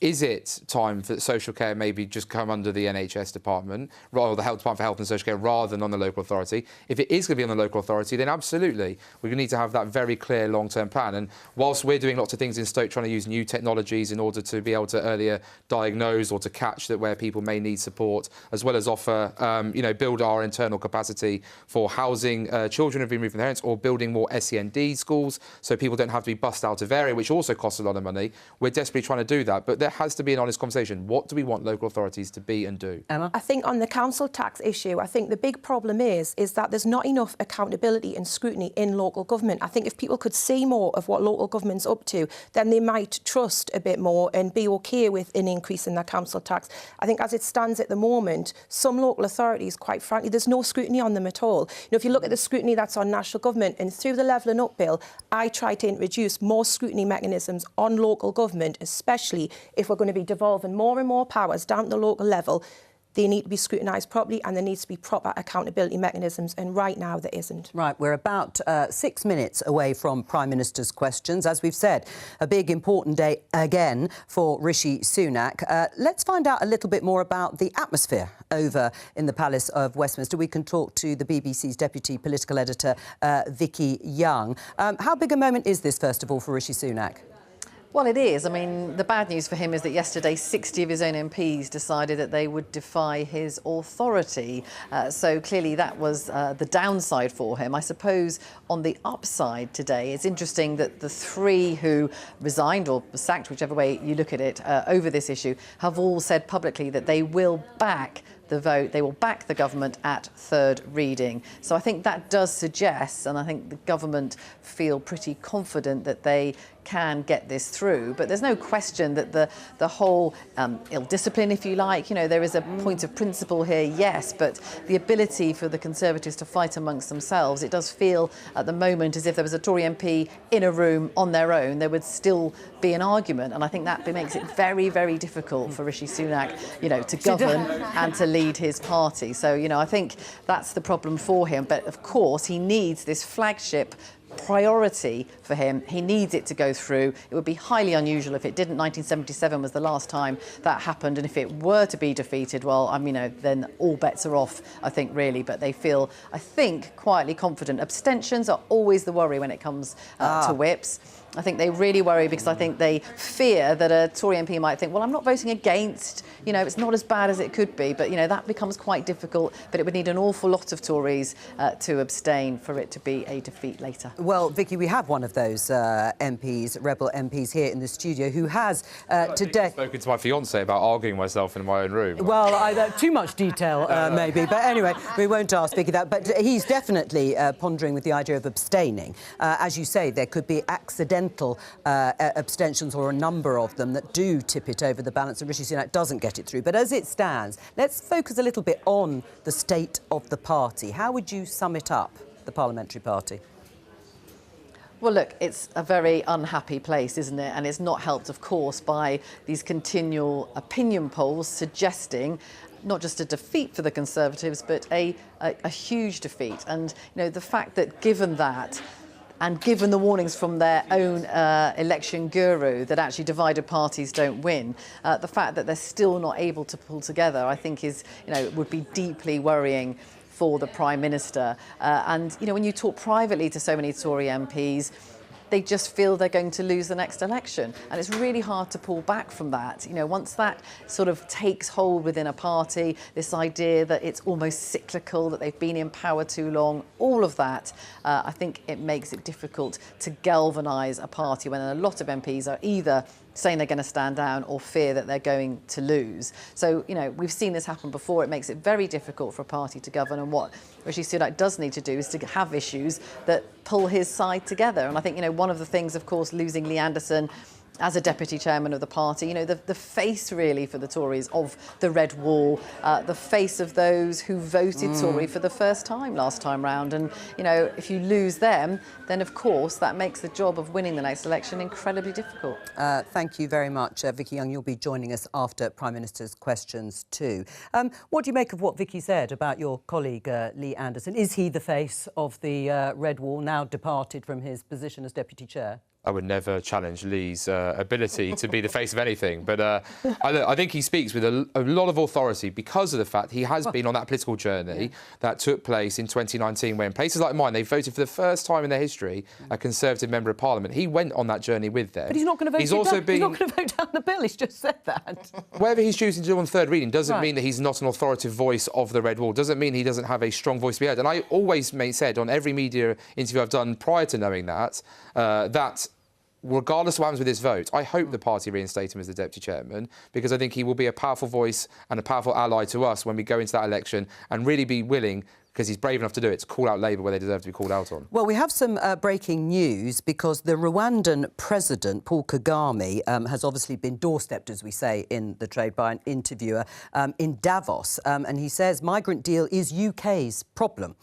Is it time for social care maybe just come under the NHS department, or the Health Department for Health and Social Care, rather than on the local authority? If it is going to be on the local authority, then absolutely. We need to have that very clear long-term plan. And whilst we're doing lots of things in Stoke, trying to use new technologies in order to be able to earlier diagnose or to catch that where people may need support, as well as offer, you know, build our internal capacity for housing children who've been removed from their parents, or building more SEND schools so people don't have to be bussed out of area, which also costs a lot of money. We're desperately trying to do that. But there has to be an honest conversation. What do we want local authorities to be and do? Emma? I think on the council tax issue, I think the big problem is that there's not enough accountability and scrutiny in local government. I think if people could see more of what local government's up to, then they might trust a bit more and be OK with an increase in their council tax. I think as it stands at the moment, some local authorities, quite frankly, there's no scrutiny on them at all. You know, if you look at the scrutiny that's on national government, and through the Levelling Up Bill, I try to introduce more scrutiny mechanisms on local government, especially if we're going to be devolving more and more powers down to the local level. They need to be scrutinised properly, and there needs to be proper accountability mechanisms, and right now there isn't. Right, we're about 6 minutes away from Prime Minister's questions. As we've said, a big important day again for Rishi Sunak. Let's find out a little bit more about the atmosphere over in the Palace of Westminster. We can talk to the BBC's Deputy Political Editor, Vicki Young. How big a moment is this, first of all, for Rishi Sunak? Well, it is. I mean, the bad news for him is that yesterday 60 of his own MPs decided that they would defy his authority. So clearly that was the downside for him. I suppose on the upside today, it's interesting that the three who resigned or sacked, whichever way you look at it, over this issue, have all said publicly that they will back the vote. They will back the government at third reading. So I think that does suggest, and I think the government feel pretty confident that they can get this through. But there's no question that the whole ill discipline, if you like, you know, there is a point of principle here, yes, but the ability for the Conservatives to fight amongst themselves, it does feel at the moment as if there was a Tory MP in a room on their own, there would still be an argument. And I think that makes it very, very difficult for Rishi Sunak, you know, to govern and to lead his party. So, you know, I think that's the problem for him. But of course, he needs this flagship priority for him. He needs it to go through. It would be highly unusual if it didn't. 1977 was the last time that happened, and if it were to be defeated, well, you know, then all bets are off, I think, really. But they feel, I think, quietly confident. Abstentions are always the worry when it comes to whips. I think they really worry because I think they fear that a Tory MP might think, well, I'm not voting against, you know, it's not as bad as it could be. But, you know, that becomes quite difficult. But it would need an awful lot of Tories to abstain for it to be a defeat later. Well, Vicky, we have one of those MPs, Rebel MPs, here in the studio who has today... I've spoken to my fiancée about arguing myself in my own room. Well, too much detail, maybe. But anyway, we won't ask Vicky that. But he's definitely pondering with the idea of abstaining. As you say, there could be accidental abstentions or a number of them that do tip it over the balance and Rishi Sunak doesn't get it through. But as it stands, let's focus a little bit on the state of the party. How would you sum it up, the parliamentary party? Well, look, it's a very unhappy place, isn't it? And it's not helped, of course, by these continual opinion polls suggesting not just a defeat for the Conservatives, but a huge defeat. And, you know, the fact that given that, and given the warnings from their own election guru that actually divided parties don't win, the fact that they're still not able to pull together, I think is, you know, would be deeply worrying for the Prime Minister. And, you know, when you talk privately to so many Tory MPs, they just feel they're going to lose the next election. And it's really hard to pull back from that. You know, once that sort of takes hold within a party, this idea that it's almost cyclical, that they've been in power too long, all of that, I think it makes it difficult to galvanise a party when a lot of MPs are either saying they're going to stand down or fear that they're going to lose. So, you know, we've seen this happen before. It makes it very difficult for a party to govern, and what Rishi Sunak does need to do is to have issues that pull his side together. And I think, you know, one of the things, of course, losing Lee Anderson as a deputy chairman of the party, you know, the face really for the Tories of the Red Wall, the face of those who voted Tory for the first time last time round. And, you know, if you lose them, then of course that makes the job of winning the next election incredibly difficult. Thank you very much, Vicki Young. You'll be joining us after Prime Minister's questions too. What do you make of what Vicky said about your colleague Lee Anderson? Is he the face of the Red Wall, now departed from his position as deputy chair? I would never challenge Lee's ability to be the face of anything. But I think he speaks with a lot of authority because of the fact he has been on that political journey that took place in 2019 when places like mine, they voted for the first time in their history a Conservative Member of Parliament. He went on that journey with them. But he's not going to vote He's not going to vote down the bill. He's just said that. Whatever he's choosing to do on third reading doesn't mean that he's not an authoritative voice of the Red Wall, doesn't mean he doesn't have a strong voice to be heard. And I always said on every media interview I've done prior to knowing that, that regardless of what happens with this vote, I hope the party reinstate him as the deputy chairman, because I think he will be a powerful voice and a powerful ally to us when we go into that election, and really be willing, because he's brave enough to do it, to call out Labour where they deserve to be called out on. Well, we have some breaking news, because the Rwandan president, Paul Kagame, has obviously been doorstepped, as we say in the trade, by an interviewer in Davos. And he says migrant deal is UK's problem,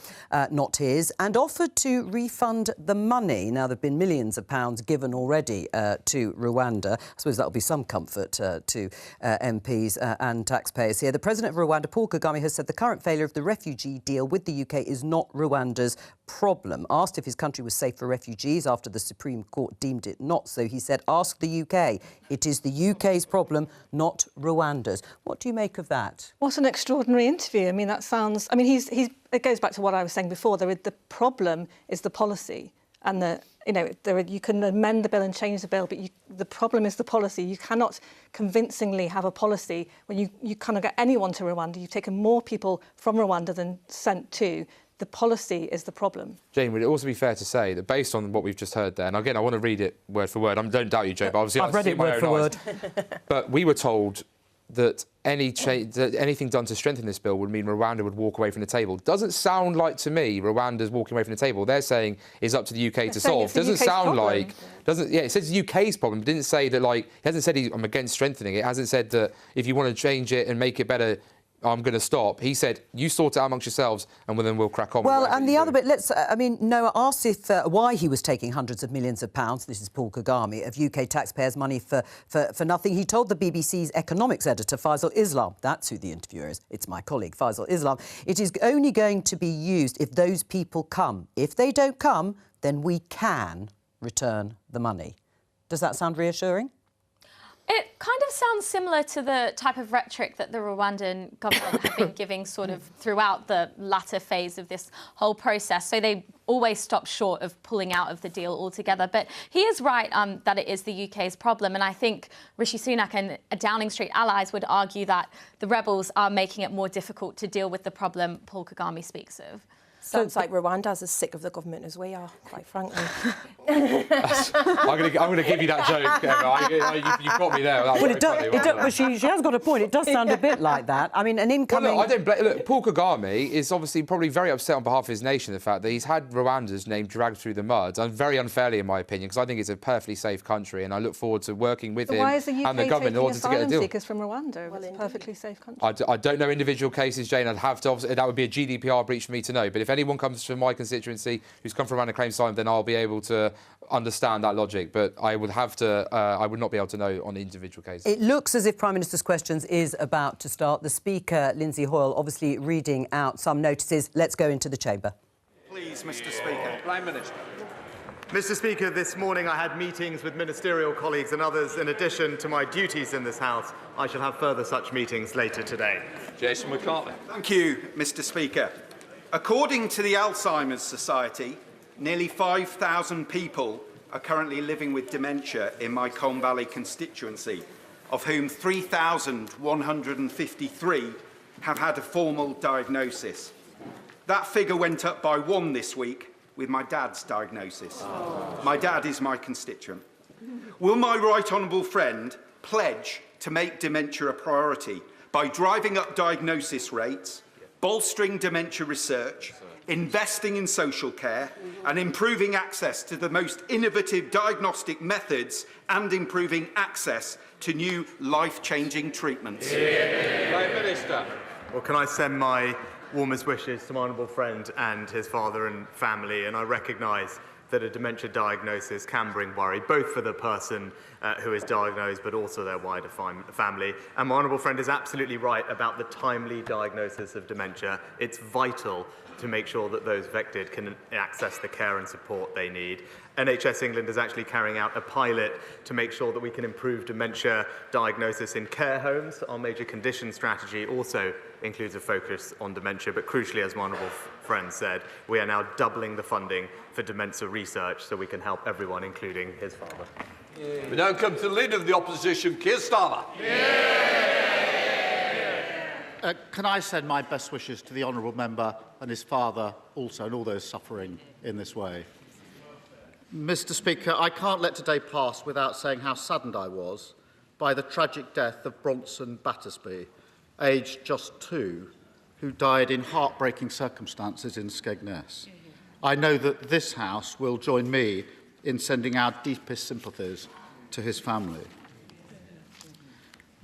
not his, and offered to refund the money. Now, there have been millions of pounds given already to Rwanda. I suppose that'll be some comfort to MPs and taxpayers here. The president of Rwanda, Paul Kagame, has said the current failure of the refugee deal with the UK is not Rwanda's problem. Asked if his country was safe for refugees after the Supreme Court deemed it not so, he said, ask the UK. It is the UK's problem, not Rwanda's. What do you make of that? What an extraordinary interview. I mean, that sounds... I mean, it goes back to what I was saying before. The problem is the policy. and you can amend the bill and change the bill, but the problem is the policy. You cannot convincingly have a policy when you cannot get anyone to Rwanda. You've taken more people from Rwanda than sent to. The policy is the problem. Jane, would it also be fair to say that based on what we've just heard there, and again, I want to read it word for word. I don't doubt you, Jane, but obviously I've read it word for word. But we were told that anything done to strengthen this bill would mean Rwanda would walk away from the table. Doesn't sound like to me Rwanda's walking away from the table. They're saying it's up to the UK to solve. Doesn't sound like. It says UK's problem. It didn't say that, like, it hasn't said I'm against strengthening it. It hasn't said that if you want to change it and make it better, I'm going to stop. He said, you sort it out amongst yourselves and then we'll crack on. Well, and the other bit, Noah asked why he was taking hundreds of millions of pounds, this is Paul Kagame, of UK taxpayers' money for nothing. He told the BBC's economics editor, Faisal Islam, that's who the interviewer is, it's my colleague, Faisal Islam, it is only going to be used if those people come. If they don't come, then we can return the money. Does that sound reassuring? It kind of sounds similar to the type of rhetoric that the Rwandan government have been giving sort of throughout the latter phase of this whole process. So they always stop short of pulling out of the deal altogether. But he is right that it is the UK's problem. And I think Rishi Sunak and Downing Street allies would argue that the rebels are making it more difficult to deal with the problem Paul Kagame speaks of. Sounds like Rwanda's as sick of the government as we are, quite frankly. I'm going to give you that joke, Emma. You've got me there. Well, she has got a point. It does sound a bit like that. I mean, an incoming... Well, look, Paul Kagame is obviously probably very upset on behalf of his nation, the fact that he's had Rwanda's name dragged through the mud, and very unfairly, in my opinion, because I think it's a perfectly safe country, and I look forward to working with him and the government in order to get a deal. Why is the UK taking asylum seekers from Rwanda? It's a perfectly safe country. I don't know individual cases, Jane. I'd have to... Obviously, that would be a GDPR breach for me to know. But if anyone comes from my constituency who's come from Rwanda and claims asylum, then I'll be able to understand that logic. But I would have to... I would not be able to know on individual cases. It looks as if Prime Minister's Questions is about to start. The Speaker, Lindsay Hoyle, obviously reading out some notices. Let's go into the chamber. Please, Mr. Speaker. Prime Minister. Mr. Speaker, this morning I had meetings with ministerial colleagues and others in addition to my duties in this House. I shall have further such meetings later today. Jason McCartney. Thank you, Mr. Speaker. According to the Alzheimer's Society, nearly 5,000 people are currently living with dementia in my Colne Valley constituency, of whom 3,153 have had a formal diagnosis. That figure went up by 1 this week with my dad's diagnosis. My dad is my constituent. Will my right honourable friend pledge to make dementia a priority by driving up diagnosis rates, bolstering dementia research, investing in social care and improving access to the most innovative diagnostic methods and improving access to new life-changing treatments? Prime Minister. Well, can I send my warmest wishes to my honourable friend and his father and family, and I recognise that a dementia diagnosis can bring worry, both for the person who is diagnosed, but also their wider family. And my honourable friend is absolutely right about the timely diagnosis of dementia. It's vital to make sure that those affected can access the care and support they need. NHS England is actually carrying out a pilot to make sure that we can improve dementia diagnosis in care homes. Our major condition strategy also includes a focus on dementia, but crucially, as my honourable friend said, we are now doubling the funding for dementia research so we can help everyone, including his father. We now come to the Leader of the Opposition, Keir Starmer. Can I send my best wishes to the honourable member and his father also, and all those suffering in this way? Mr. Speaker, I can't let today pass without saying how saddened I was by the tragic death of Bronson Battersby, aged just 2, who died in heartbreaking circumstances in Skegness. I know that this House will join me in sending our deepest sympathies to his family.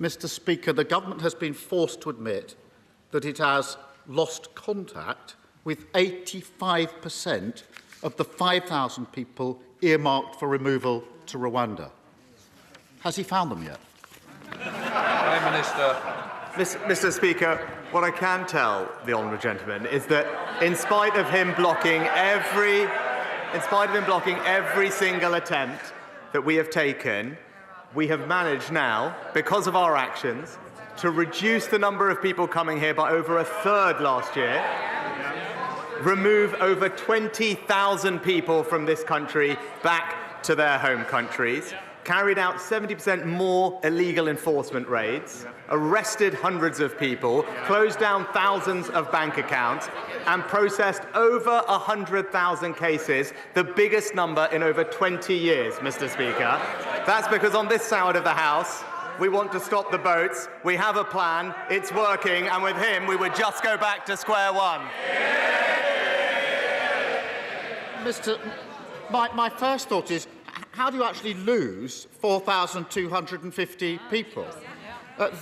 Mr. Speaker, the government has been forced to admit that it has lost contact with 85% of the 5,000 people earmarked for removal to Rwanda. Has he found them yet? Prime Minister. Mr. Speaker, what I can tell the honourable gentleman is that in spite of him blocking every single attempt that we have taken, we have managed now, because of our actions, to reduce the number of people coming here by over 1/3 last year. remove over 20,000 people from this country back to their home countries, carried out 70% more illegal enforcement raids, arrested hundreds of people, closed down thousands of bank accounts, and processed over 100,000 cases, the biggest number in over 20 years, Mr. Speaker. That's because on this side of the House, we want to stop the boats, we have a plan, it's working, and with him, we would just go back to square one. My first thought is, how do you actually lose 4,250 people?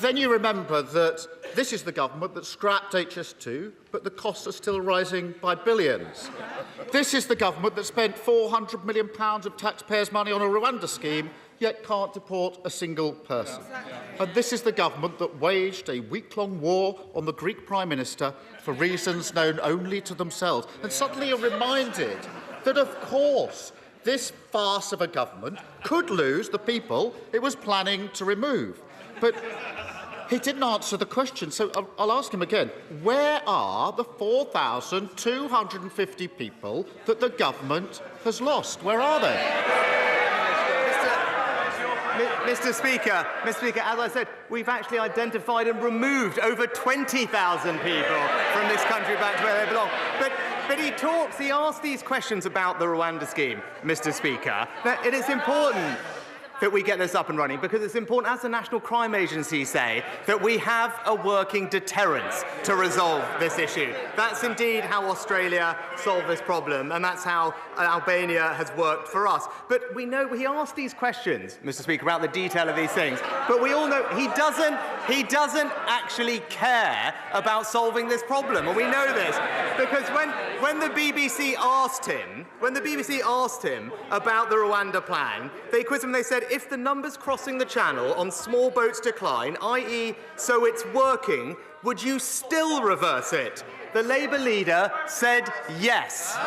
Then you remember that this is the government that scrapped HS2, but the costs are still rising by billions. This is the government that spent £400 million of taxpayers' money on a Rwanda scheme, yet can't deport a single person. And this is the government that waged a week-long war on the Greek Prime Minister for reasons known only to themselves. And suddenly you're reminded that, of course, this farce of a government could lose the people it was planning to remove. But he didn't answer the question, so I'll ask him again. Where are the 4,250 people that the government has lost? Where are they? Mr. Speaker, as I said, we've actually identified and removed over 20,000 people from this country back to where they belong. But he asks these questions about the Rwanda scheme, Mr. Speaker. Now, it is important that we get this up and running, because it's important, as the National Crime Agency say, that we have a working deterrence to resolve this issue. That's indeed how Australia solved this problem, and that's how Albania has worked for us. But we know he asked these questions, Mr. Speaker, about the detail of these things, but we all know he doesn't actually care about solving this problem, and we know this because when the BBC asked him about the Rwanda plan, they quizzed him and they said, if the numbers crossing the channel on small boats decline, i.e. so it's working, would you still reverse it? The Labour leader said yes.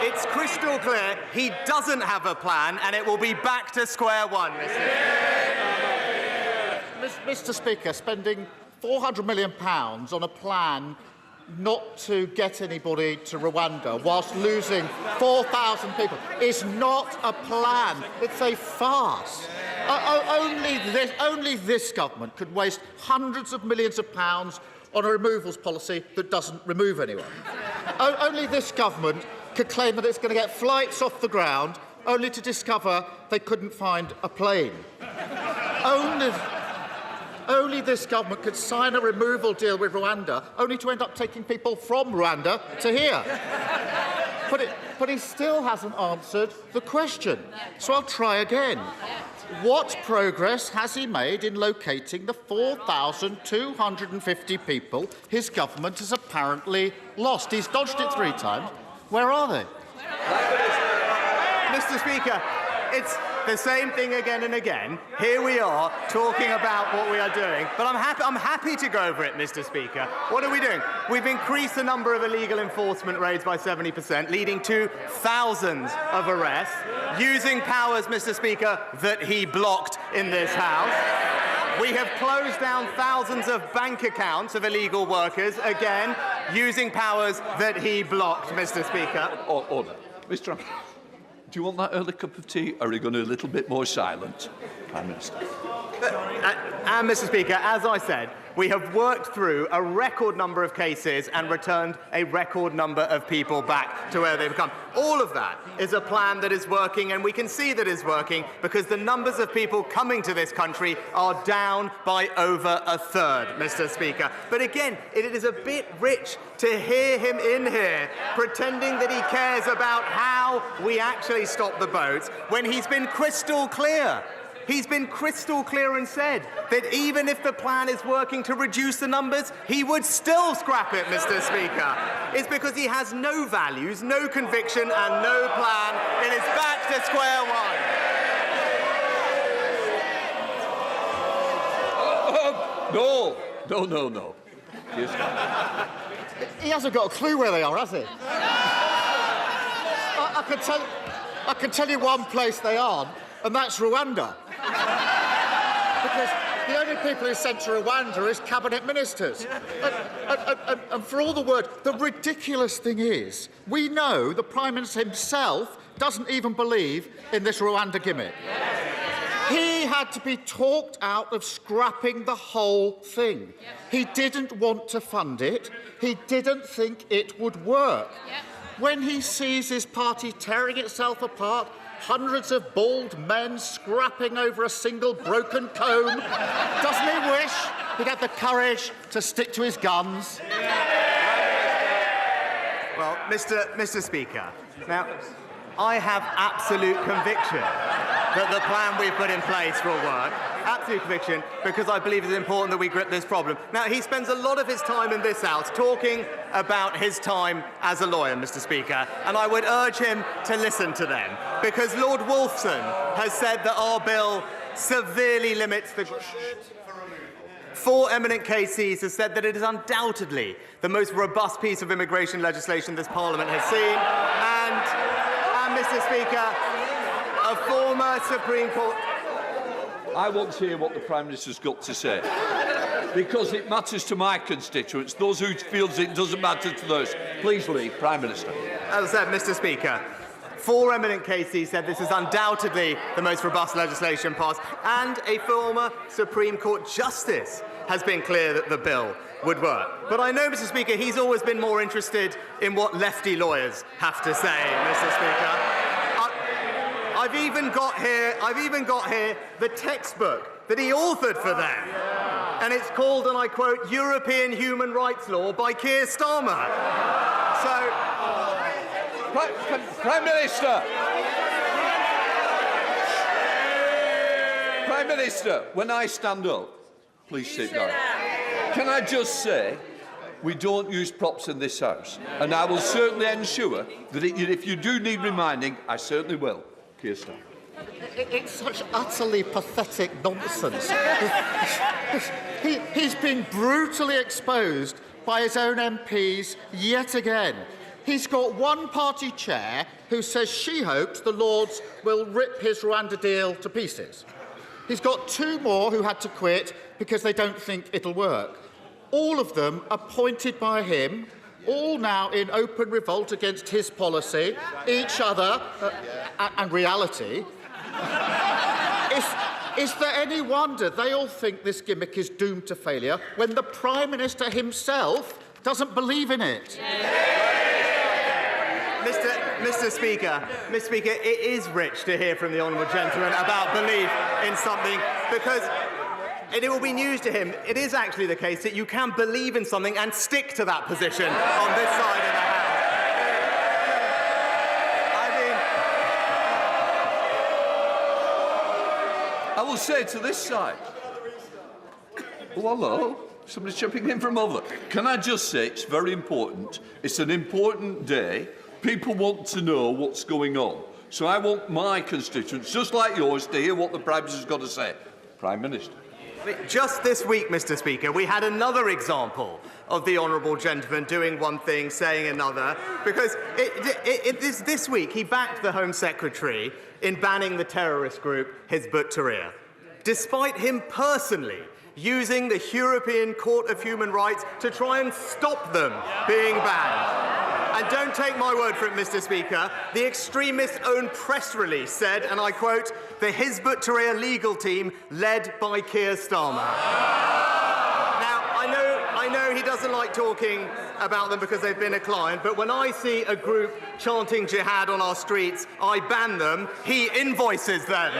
It's crystal clear he doesn't have a plan, and it will be back to square one, Mr. Speaker, spending £400 million on a plan not to get anybody to Rwanda whilst losing 4,000 people is not a plan. It's a farce. Only this government could waste hundreds of millions of pounds on a removals policy that doesn't remove anyone. Only this government could claim that it's going to get flights off the ground only to discover they couldn't find a plane. Only this government could sign a removal deal with Rwanda, only to end up taking people from Rwanda to here. But he still hasn't answered the question. So I'll try again. What progress has he made in locating the 4,250 people his government has apparently lost? He's dodged it 3 times. Where are they? Mr. Speaker, it's the same thing again and again. Here we are talking about what we are doing, but I'm happy to go over it, Mr. Speaker. What are we doing? We've increased the number of illegal enforcement raids by 70%, leading to thousands of arrests, using powers, Mr. Speaker, that he blocked in this House. We have closed down thousands of bank accounts of illegal workers, again, using powers that he blocked, Mr. Speaker. Order. Mr. Do you want that early cup of tea, or are you going to be a little bit more silent, Prime Minister? And, Mr. Speaker, as I said, we have worked through a record number of cases and returned a record number of people back to where they've come. All of that is a plan that is working, and we can see that it's working because the numbers of people coming to this country are down by over a third, Mr. Speaker. But again, it is a bit rich to hear him in here pretending that he cares about how we actually stop the boats when he's been crystal clear. He's been crystal clear and said that even if the plan is working to reduce the numbers, he would still scrap it, Mr. Speaker. It's because he has no values, no conviction and no plan. It is back to square one. No. He hasn't got a clue where they are, has he? I can tell you one place they aren't, and that's Rwanda. Because The only people who sent to Rwanda is cabinet ministers. And for all the word, the ridiculous thing is, we know the Prime Minister himself doesn't even believe in this Rwanda gimmick. He had to be talked out of scrapping the whole thing. He didn't want to fund it. He didn't think it would work. When he sees his party tearing itself apart, hundreds of bald men scrapping over a single broken comb, doesn't he wish he'd had the courage to stick to his guns? Well, Mr. Speaker, now, I have absolute conviction that the plan we've put in place will work. Absolute conviction, because I believe it's important that we grip this problem. Now, he spends a lot of his time in this House talking about his time as a lawyer, Mr. Speaker, and I would urge him to listen to them, because Lord Wolfson has said that our bill severely limits the... Four eminent KCs have said that it is undoubtedly the most robust piece of immigration legislation this Parliament has seen, and Mr. Speaker, a former Supreme Court... I want to hear what the Prime Minister's got to say, because it matters to my constituents, those who feel it doesn't matter to those. Please leave, Prime Minister. As I said, Mr. Speaker, four eminent KCs said this is undoubtedly the most robust legislation passed, and a former Supreme Court Justice has been clear that the bill would work. But I know, Mr. Speaker, he's always been more interested in what lefty lawyers have to say, Mr. Speaker. I've even got here the textbook that he authored for them. And it's called, and I quote, European Human Rights Law by Keir Starmer. So... Prime Minister! Prime Minister, when I stand up, please sit down. Can I just say, we don't use props in this House, and I will certainly ensure that if you do need reminding, I certainly will. Keir Starmer. It's such utterly pathetic nonsense. He's been brutally exposed by his own MPs yet again. He's got one party chair who says she hopes the Lords will rip his Rwanda deal to pieces. He's got two more who had to quit because they don't think it'll work. All of them appointed by him, all now in open revolt against his policy, each other, and reality. Is there any wonder they all think this gimmick is doomed to failure when the Prime Minister himself doesn't believe in it? Mr. Speaker, it is rich to hear from the honourable gentleman about belief in something, because it will be news to him. It is actually the case that you can believe in something and stick to that position on this side of the House. I will say to this side. Oh, hello. Somebody's jumping in from over. Can I just say it's very important. It's an important day. People want to know what's going on. So I want my constituents, just like yours, to hear what the Prime Minister's got to say. Prime Minister. Just this week, Mr. Speaker, we had another example of the honourable gentleman doing one thing, saying another, because this week he backed the Home Secretary in banning the terrorist group Hizb ut-Tahrir, despite him personally using the European Court of Human Rights to try and stop them being banned. And don't take my word for it, Mr. Speaker, the extremist's own press release said, and I quote, the Hizb ut-Tahrir legal team led by Keir Starmer. Now, I know he doesn't like talking about them because they've been a client, but when I see a group chanting jihad on our streets, I ban them, he invoices them.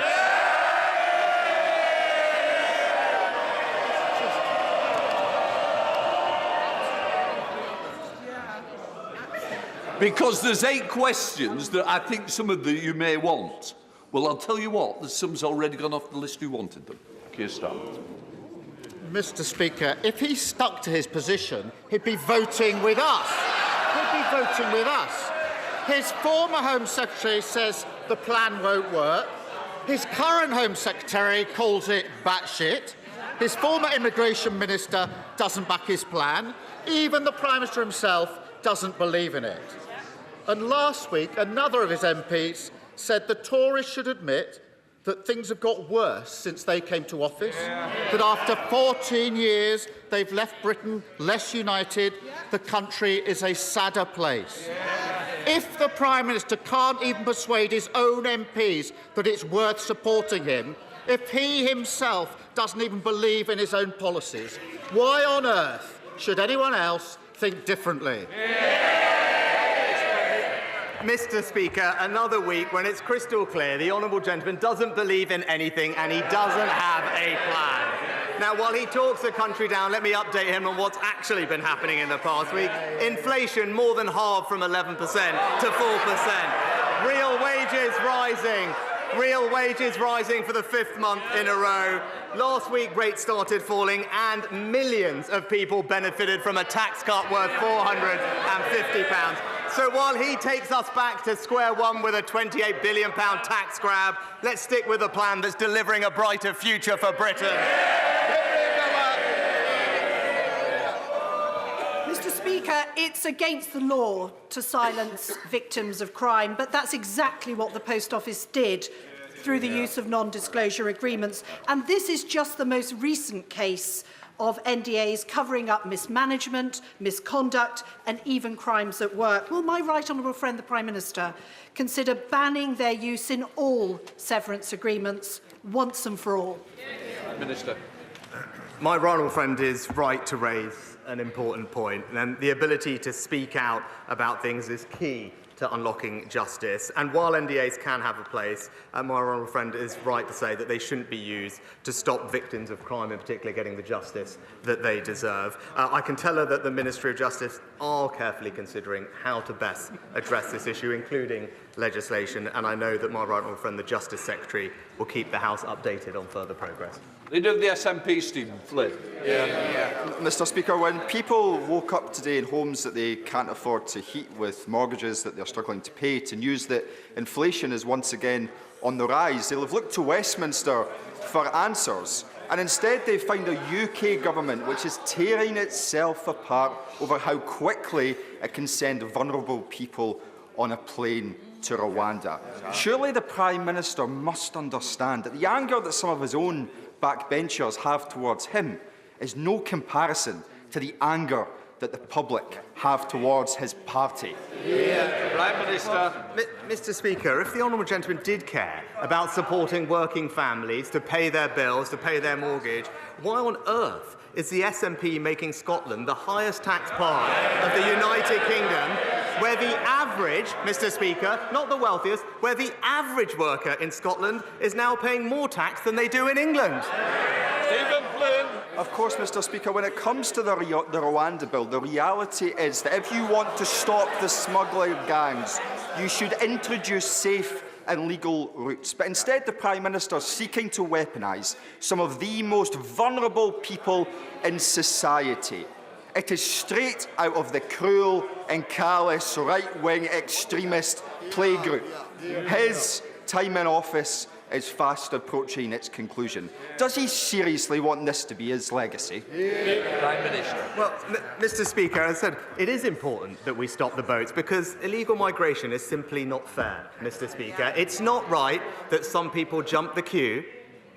Because there's 8 questions that I think some of you may want. Well, I'll tell you what, there's some's already gone off the list who wanted them. Keir Starmer. Mr. Speaker, if he stuck to his position, he'd be voting with us. He'd be voting with us. His former Home Secretary says the plan won't work. His current Home Secretary calls it batshit. His former Immigration Minister doesn't back his plan. Even the Prime Minister himself doesn't believe in it. And last week, another of his MPs said the Tories should admit that things have got worse since they came to office, that after 14 years they've left Britain less united, the country is a sadder place. If the Prime Minister can't even persuade his own MPs that it's worth supporting him, if he himself doesn't even believe in his own policies, why on earth should anyone else think differently? Mr. Speaker, another week when it's crystal clear the honourable gentleman doesn't believe in anything and he doesn't have a plan. Now, while he talks the country down, let me update him on what's actually been happening in the past week. Inflation more than halved from 11% to 4%. Real wages rising. Real wages rising for the 5th month in a row. Last week, rates started falling and millions of people benefited from a tax cut worth £450. So while he takes us back to square one with a £28 billion tax grab, let's stick with a plan that's delivering a brighter future for Britain. Mr. Speaker, it's against the law to silence victims of crime, but that's exactly what the Post Office did through the use of non-disclosure agreements. And this is just the most recent case of NDAs covering up mismanagement, misconduct and even crimes at work. Will my right honourable friend, the Prime Minister, consider banning their use in all severance agreements once and for all? Minister. My right honourable friend is right to raise an important point, and the ability to speak out about things is key to unlocking justice. And while NDAs can have a place, my honourable friend is right to say that they shouldn't be used to stop victims of crime, in particular, getting the justice that they deserve. I can tell her that the Ministry of Justice are carefully considering how to best address this issue, including legislation, and I know that my right honourable friend, the Justice Secretary, will keep the House updated on further progress. Leader of the SNP, Stephen Flynn. Mr. Speaker, when people woke up today in homes that they can't afford to heat with mortgages that they're struggling to pay, to news that inflation is once again on the rise, they'll have looked to Westminster for answers. And instead they find a UK government which is tearing itself apart over how quickly it can send vulnerable people on a plane to Rwanda. Surely the Prime Minister must understand that the anger that some of his own backbenchers have towards him is no comparison to the anger that the public have towards his party. Prime Minister. Mr. Speaker, if the honourable gentleman did care about supporting working families to pay their bills, to pay their mortgage, why on earth is the SNP making Scotland the highest tax part of the United Kingdom, where the average, Mr. Speaker, not the wealthiest, where the average worker in Scotland is now paying more tax than they do in England? Stephen Flynn. Of course, Mr. Speaker, when it comes to the Rwanda bill, the reality is that if you want to stop the smuggling gangs, you should introduce safe and legal routes. But instead, the Prime Minister is seeking to weaponise some of the most vulnerable people in society. It is straight out of the cruel and callous right-wing extremist playgroup. His time in office is fast approaching its conclusion. Does he seriously want this to be his legacy? Prime Minister. Well, Mr. Speaker, as I said, it is important that we stop the boats because illegal migration is simply not fair, Mr. Speaker. It's not right that some people jump the queue,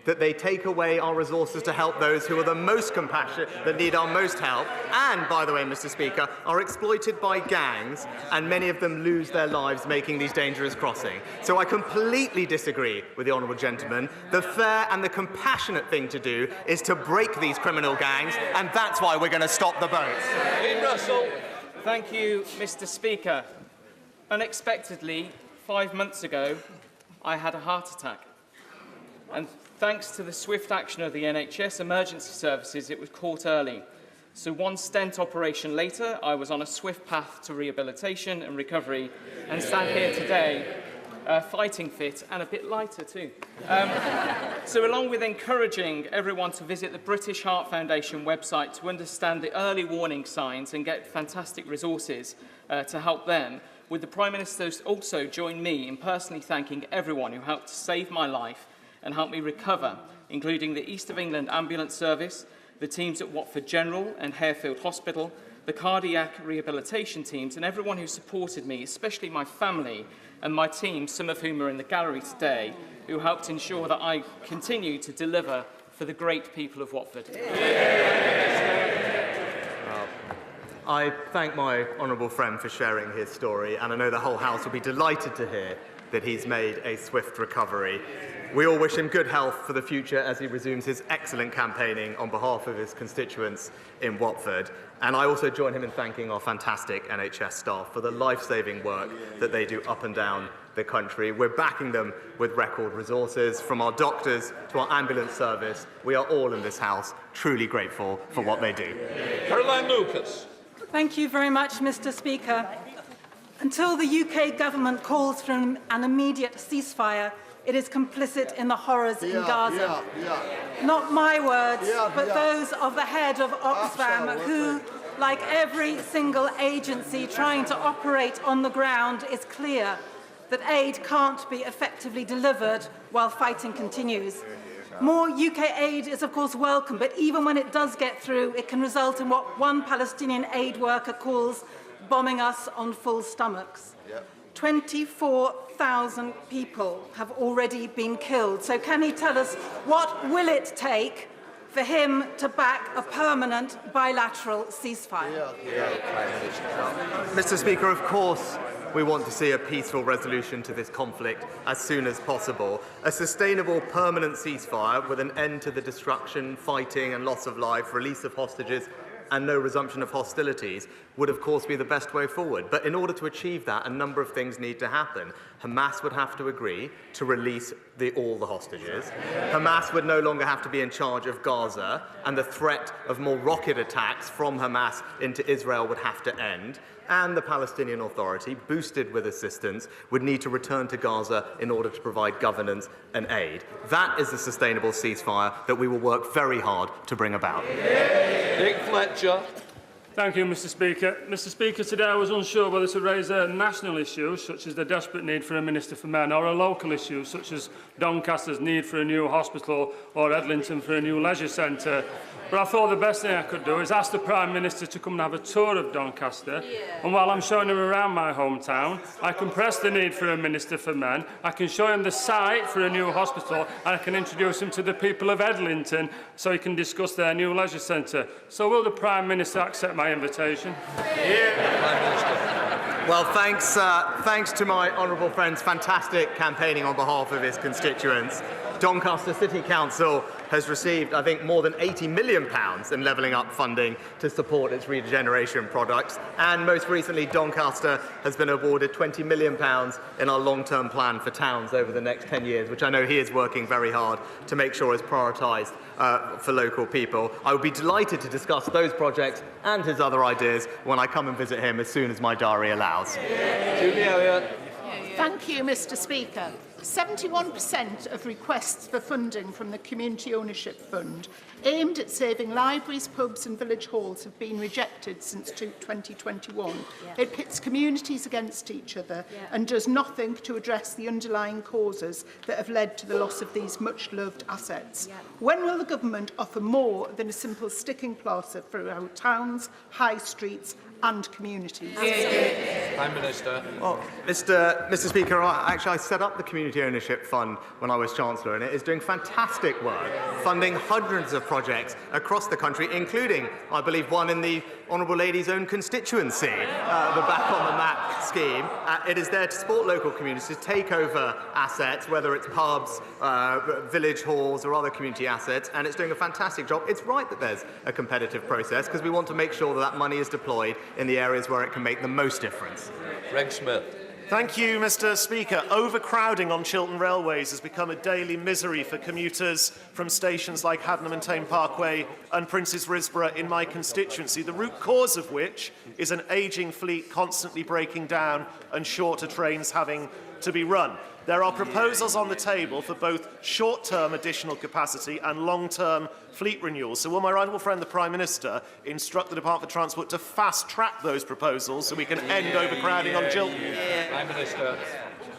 that they take away our resources to help those who are the most compassionate, that need our most help, and, by the way, Mr. Speaker, are exploited by gangs, and many of them lose their lives making these dangerous crossings. So I completely disagree with the honourable gentleman. The fair and the compassionate thing to do is to break these criminal gangs, and that's why we're going to stop the boats. Russell. Thank you, Mr. Speaker. Unexpectedly, 5 months ago, I had a heart attack. And thanks to the swift action of the NHS emergency services, it was caught early. So one stent operation later, I was on a swift path to rehabilitation and recovery and stand here today fighting fit and a bit lighter too. So along with encouraging everyone to visit the British Heart Foundation website to understand the early warning signs and get fantastic resources to help them, would the Prime Minister also join me in personally thanking everyone who helped to save my life and help me recover, including the East of England Ambulance Service, the teams at Watford General and Harefield Hospital, the cardiac rehabilitation teams, and everyone who supported me, especially my family, and my team, some of whom are in the gallery today, who helped ensure that I continue to deliver for the great people of Watford. I thank my honourable friend for sharing his story, and I know the whole House will be delighted to hear that he's made a swift recovery. We all wish him good health for the future as he resumes his excellent campaigning on behalf of his constituents in Watford. And I also join him in thanking our fantastic NHS staff for the life-saving work that they do up and down the country. We're backing them with record resources, from our doctors to our ambulance service. We are all in this House truly grateful for what they do. Caroline Lucas. Thank you very much, Mr. Speaker. Until the UK government calls for an immediate ceasefire, it is complicit in the horrors in Gaza. Not my words, but those of the head of Oxfam, who, like every single agency trying to operate on the ground, is clear that aid can't be effectively delivered while fighting continues. More UK aid is, of course, welcome, but even when it does get through, it can result in what one Palestinian aid worker calls bombing us on full stomachs. 24,000 people have already been killed. So can he tell us what will it take for him to back a permanent bilateral ceasefire? Mr. Speaker, of course, we want to see a peaceful resolution to this conflict as soon as possible. A sustainable, permanent ceasefire with an end to the destruction, fighting and loss of life, release of hostages and no resumption of hostilities would, of course, be the best way forward. But in order to achieve that, a number of things need to happen. Hamas would have to agree to release all the hostages. Hamas would no longer have to be in charge of Gaza, and the threat of more rocket attacks from Hamas into Israel would have to end. And the Palestinian Authority, boosted with assistance, would need to return to Gaza in order to provide governance and aid. That is the sustainable ceasefire that we will work very hard to bring about. Nick Fletcher. Thank you, Mr. Speaker. Mr. Speaker, today I was unsure whether to raise a national issue, such as the desperate need for a Minister for Men, or a local issue, such as Doncaster's need for a new hospital or Edlington for a new leisure centre. But I thought the best thing I could do is ask the Prime Minister to come and have a tour of Doncaster. And while I'm showing him around my hometown, I can press the need for a Minister for Men, I can show him the site for a new hospital, and I can introduce him to the people of Edlington so he can discuss their new leisure centre. So will the Prime Minister accept my invitation? Well, thanks to my honourable friend's fantastic campaigning on behalf of his constituents. Doncaster City Council has received, I think, more than £80 million in levelling up funding to support its regeneration products. And most recently, Doncaster has been awarded £20 million in our long-term plan for towns over the next 10 years, which I know he is working very hard to make sure is prioritised for local people. I would be delighted to discuss those projects and his other ideas when I come and visit him as soon as my diary allows. Julie Elliott. Thank you, Mr. Speaker. 71% of requests for funding from the Community Ownership Fund aimed at saving libraries, pubs and village halls have been rejected since 2021. It pits communities against each other and does nothing to address the underlying causes that have led to the loss of these much-loved assets. When will the government offer more than a simple sticking plaster for our towns, high streets and communities? Prime Minister. Well, Mr. Speaker, I set up the Community Ownership Fund when I was Chancellor, and it is doing fantastic work, funding hundreds of projects across the country, including, I believe, one in the Honourable Lady's own constituency, the Back on the Map scheme. It is there to support local communities to take over assets, whether it's pubs, village halls or other community assets, and it's doing a fantastic job. It's right that there's a competitive process because we want to make sure that that money is deployed in the areas where it can make the most difference. Greg Smith. Thank you, Mr. Speaker. Overcrowding on Chiltern railways has become a daily misery for commuters from stations like Hadnam and Tame Parkway and Princes Risborough in my constituency, the root cause of which is an ageing fleet constantly breaking down and shorter trains having to be run. There are proposals on the table for both short-term additional capacity and long-term fleet renewal. So will my honourable friend, the Prime Minister, instruct the Department for Transport to fast-track those proposals so we can end overcrowding on Chiltern? Prime Minister.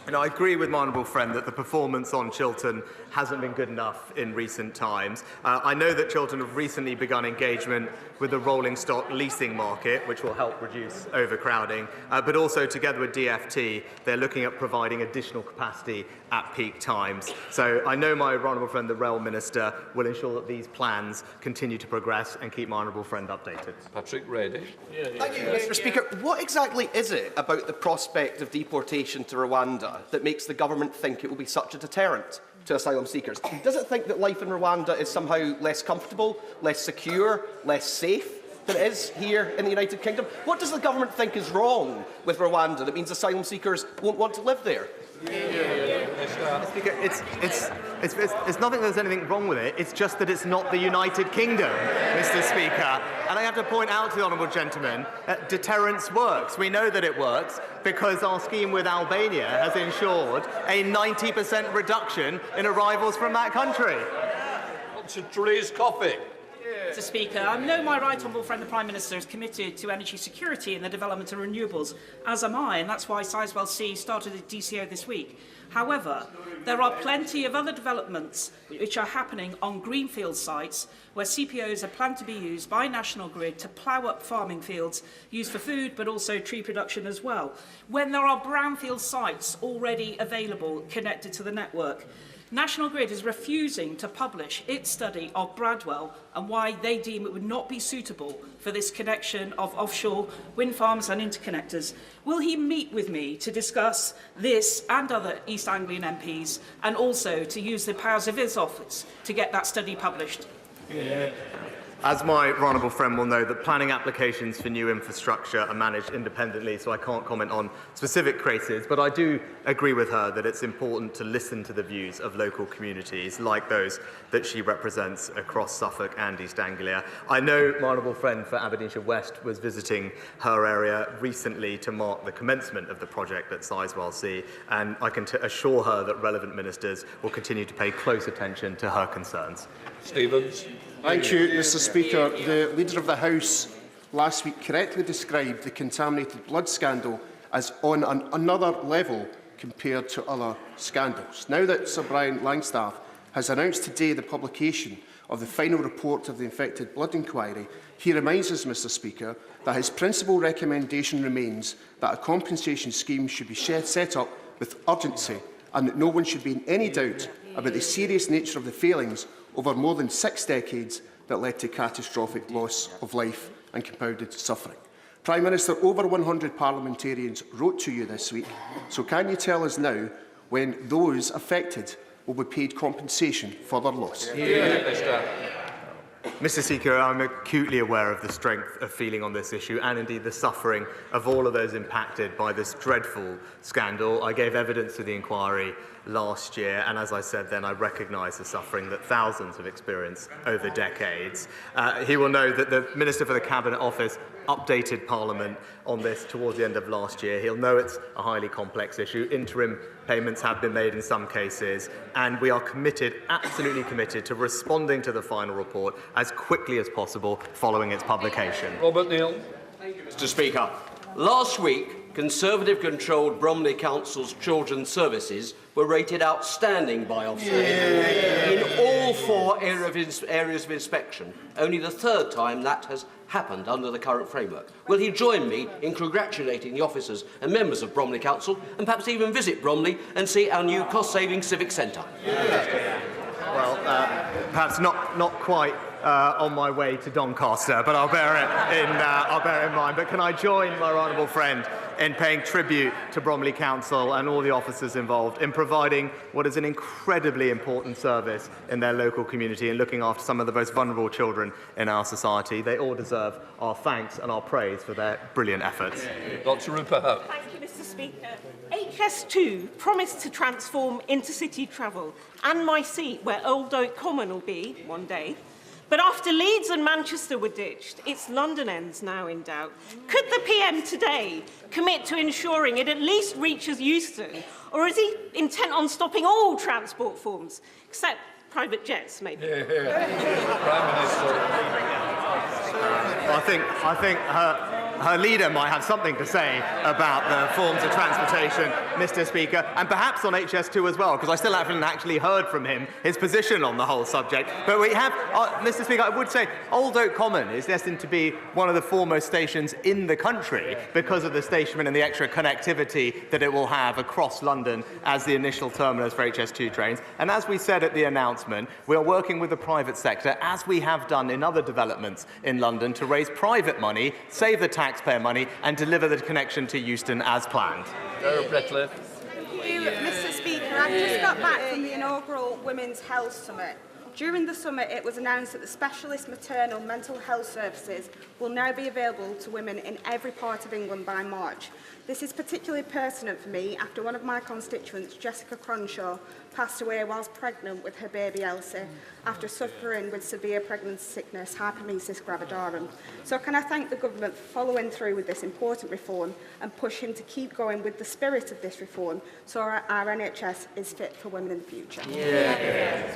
And I agree with my honourable friend that the performance on Chiltern hasn't been good enough in recent times. I know that Chiltern have recently begun engagement with the rolling stock leasing market, which will help reduce overcrowding, but also together with DFT, they're looking at providing additional capacity at peak times. So I know my honourable friend, the Rail Minister, will ensure that these plans continue to progress and keep my honourable friend updated. Patrick Ready. Thank you, Mr. Speaker. What exactly is it about the prospect of deportation to Rwanda that makes the government think it will be such a deterrent to asylum seekers? Does it think that life in Rwanda is somehow less comfortable, less secure, less safe than it is here in the United Kingdom? What does the government think is wrong with Rwanda that means asylum seekers won't want to live there? Speaker, it's not that there's anything wrong with it, it's just that it's not the United Kingdom, Mr. Speaker. And I have to point out to the honourable gentleman that deterrence works. We know that it works because our scheme with Albania has ensured a 90% reduction in arrivals from that country. Therese Coffey. Mr. Speaker, I know my right honourable friend the Prime Minister is committed to energy security and the development of renewables, as am I, and that's why Sizewell C started a DCO this week. However, there are plenty of other developments which are happening on greenfield sites where CPOs are planned to be used by National Grid to plough up farming fields used for food but also tree production as well, when there are brownfield sites already available connected to the network. National Grid is refusing to publish its study of Bradwell and why they deem it would not be suitable for this connection of offshore wind farms and interconnectors. Will he meet with me to discuss this and other East Anglian MPs and also to use the powers of his office to get that study published? As my honourable friend will know, that planning applications for new infrastructure are managed independently, so I can't comment on specific cases, but I do agree with her that it's important to listen to the views of local communities like those that she represents across Suffolk and East Anglia. I know my honourable friend for Aberdeenshire West was visiting her area recently to mark the commencement of the project at Sizewell C, and I can assure her that relevant ministers will continue to pay close attention to her concerns. Stevens. Thank you, Mr. Speaker. The Leader of the House last week correctly described the contaminated blood scandal as on another level compared to other scandals. Now that Sir Brian Langstaff has announced today the publication of the final report of the infected blood inquiry, he reminds us, Mr. Speaker, that his principal recommendation remains that a compensation scheme should be set up with urgency and that no one should be in any doubt about the serious nature of the failings over more than 6 decades that led to catastrophic loss of life and compounded suffering. Prime Minister, over 100 parliamentarians wrote to you this week, so can you tell us now when those affected will be paid compensation for their loss? Mr. Speaker, I'm acutely aware of the strength of feeling on this issue and indeed the suffering of all of those impacted by this dreadful scandal. I gave evidence to the inquiry last year, and as I said then, I recognise the suffering that thousands have experienced over decades. He will know that the Minister for the Cabinet Office updated Parliament on this towards the end of last year. He'll know it's a highly complex issue. Interim payments have been made in some cases, and we are committed, absolutely committed, to responding to the final report as quickly as possible following its publication. Robert Neal. Mr. Speaker, last week, Conservative-controlled Bromley Council's children's services were rated outstanding by Ofsted in all 4 areas of inspection, only the 3rd time that has happened under the current framework. Will he join me in congratulating the officers and members of Bromley Council and perhaps even visit Bromley and see our new cost-saving civic centre? Well, perhaps not quite on my way to Doncaster, but I'll bear it in mind. But can I join my honourable friend in paying tribute to Bromley Council and all the officers involved in providing what is an incredibly important service in their local community and looking after some of the most vulnerable children in our society. They all deserve our thanks and our praise for their brilliant efforts. Dr. Rupert Hope. Thank you, Mr. Speaker. HS2 promised to transform intercity travel and my seat where Old Oak Common will be one day. But after Leeds and Manchester were ditched, it's London ends now in doubt. Could the PM today commit to ensuring it at least reaches Euston, or is he intent on stopping all transport forms, except private jets, maybe? Prime Minister. I think her leader might have something to say about the forms of transportation Mr. Speaker, and perhaps on HS2 as well, because I still haven't actually heard from him his position on the whole subject. But we have, Mr. Speaker, I would say Old Oak Common is destined to be one of the foremost stations in the country because of the station and the extra connectivity that it will have across London as the initial terminus for HS2 trains. And as we said at the announcement, we are working with the private sector, as we have done in other developments in London, to raise private money, save the taxpayer money, and deliver the connection to Euston as planned. Thank you, Mr. Speaker. I've just got back from the inaugural Women's Health Summit. During the summit, it was announced that the specialist maternal mental health services will now be available to women in every part of England by March. This is particularly pertinent for me after one of my constituents, Jessica Cronshaw, passed away whilst pregnant with her baby Elsie after suffering with severe pregnancy sickness, hyperemesis gravidarum. So can I thank the government for following through with this important reform and push him to keep going with the spirit of this reform so our NHS is fit for women in the future?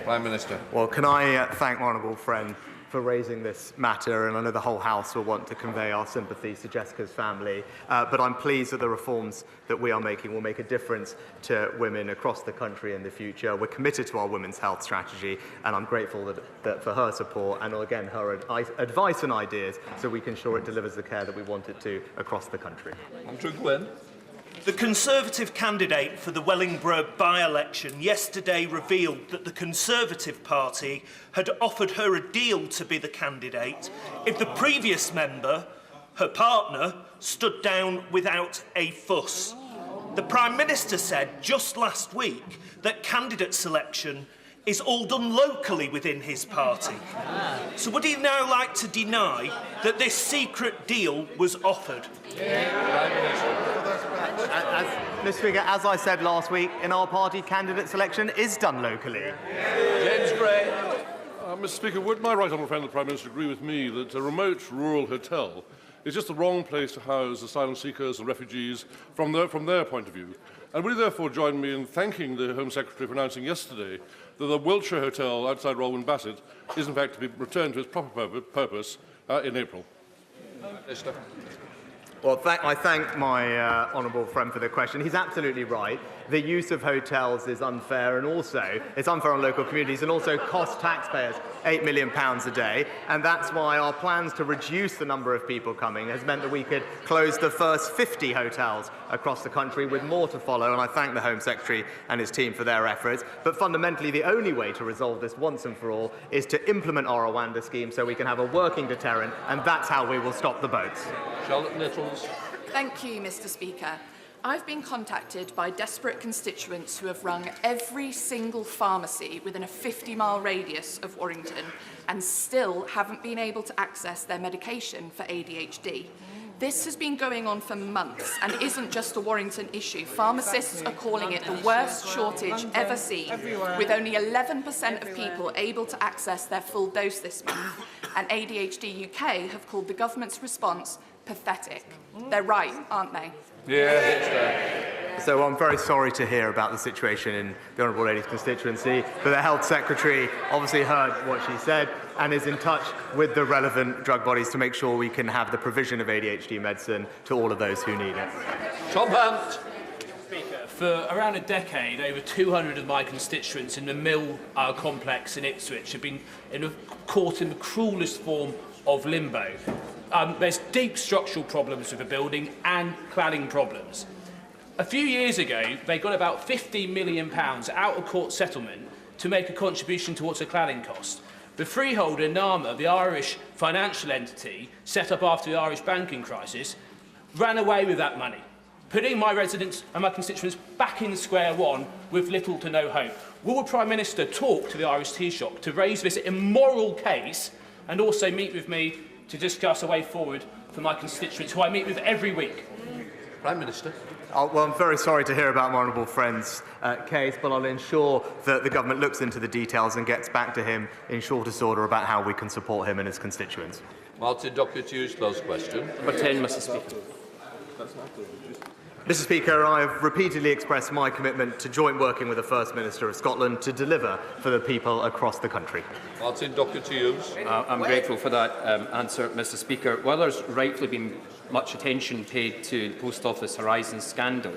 Prime Minister. Well, can I thank my honourable friend for raising this matter, and I know the whole House will want to convey our sympathies to Jessica's family, but I'm pleased that the reforms that we are making will make a difference to women across the country in the future. We're committed to our women's health strategy, and I'm grateful that for her support and, again, her advice and ideas so we can ensure it delivers the care that we want it to across the country. Andrew Gwynn. The Conservative candidate for the Wellingborough by-election yesterday revealed that the Conservative Party had offered her a deal to be the candidate if the previous member, her partner, stood down without a fuss. The Prime Minister said just last week that candidate selection is all done locally within his party. So would he now like to deny that this secret deal was offered? Mr. Speaker, as I said last week, in our party, candidate selection is done locally. James Gray. Mr. Speaker, would my right honourable friend the Prime Minister agree with me that a remote rural hotel is just the wrong place to house asylum seekers and refugees from their point of view? And will you therefore join me in thanking the Home Secretary for announcing yesterday that the Wiltshire Hotel outside Rolwyn Bassett is in fact to be returned to its proper purpose in April? Minister. Well, I thank my honourable friend for the question. He's absolutely right. The use of hotels is unfair, and also it's unfair on local communities and also costs taxpayers £8 million a day. And that's why our plans to reduce the number of people coming has meant that we could close the first 50 hotels across the country, with more to follow. And I thank the Home Secretary and his team for their efforts. But fundamentally, the only way to resolve this once and for all is to implement our Rwanda scheme so we can have a working deterrent, and that's how we will stop the boats. Charlotte Littles. Thank you, Mr. Speaker. I've been contacted by desperate constituents who have rung every single pharmacy within a 50-mile radius of Warrington and still haven't been able to access their medication for ADHD. This has been going on for months and isn't just a Warrington issue. Pharmacists are calling it the worst shortage ever seen, with only 11% of people able to access their full dose this month. And ADHD UK have called the government's response pathetic. They're right, aren't they? So I'm very sorry to hear about the situation in the Honourable Lady's constituency, but the Health Secretary obviously heard what she said and is in touch with the relevant drug bodies to make sure we can have the provision of ADHD medicine to all of those who need it. Tom Hunt. For around a decade, over 200 of my constituents in the Mill complex in Ipswich have been caught in the cruellest form of limbo. There's deep structural problems with the building and cladding problems. A few years ago, they got about £50 million out of court settlement to make a contribution towards a cladding cost. The freeholder, NAMA, the Irish financial entity set up after the Irish banking crisis, ran away with that money, putting my residents and my constituents back in square one with little to no hope. Will the Prime Minister talk to the Irish tea shop to raise this immoral case and also meet with me to discuss a way forward for my constituents, who I meet with every week? Prime Minister. Well, I'm very sorry to hear about my honourable friend's case, but I'll ensure that the government looks into the details and gets back to him in shortest order about how we can support him and his constituents. Martin Doherty's close question. Number 10, Mr. Speaker. Mr. Speaker, I have repeatedly expressed my commitment to joint working with the First Minister of Scotland to deliver for the people across the country. Martin Doherty. I'm grateful for that answer, Mr. Speaker. While there's rightfully been much attention paid to the Post Office Horizon scandal,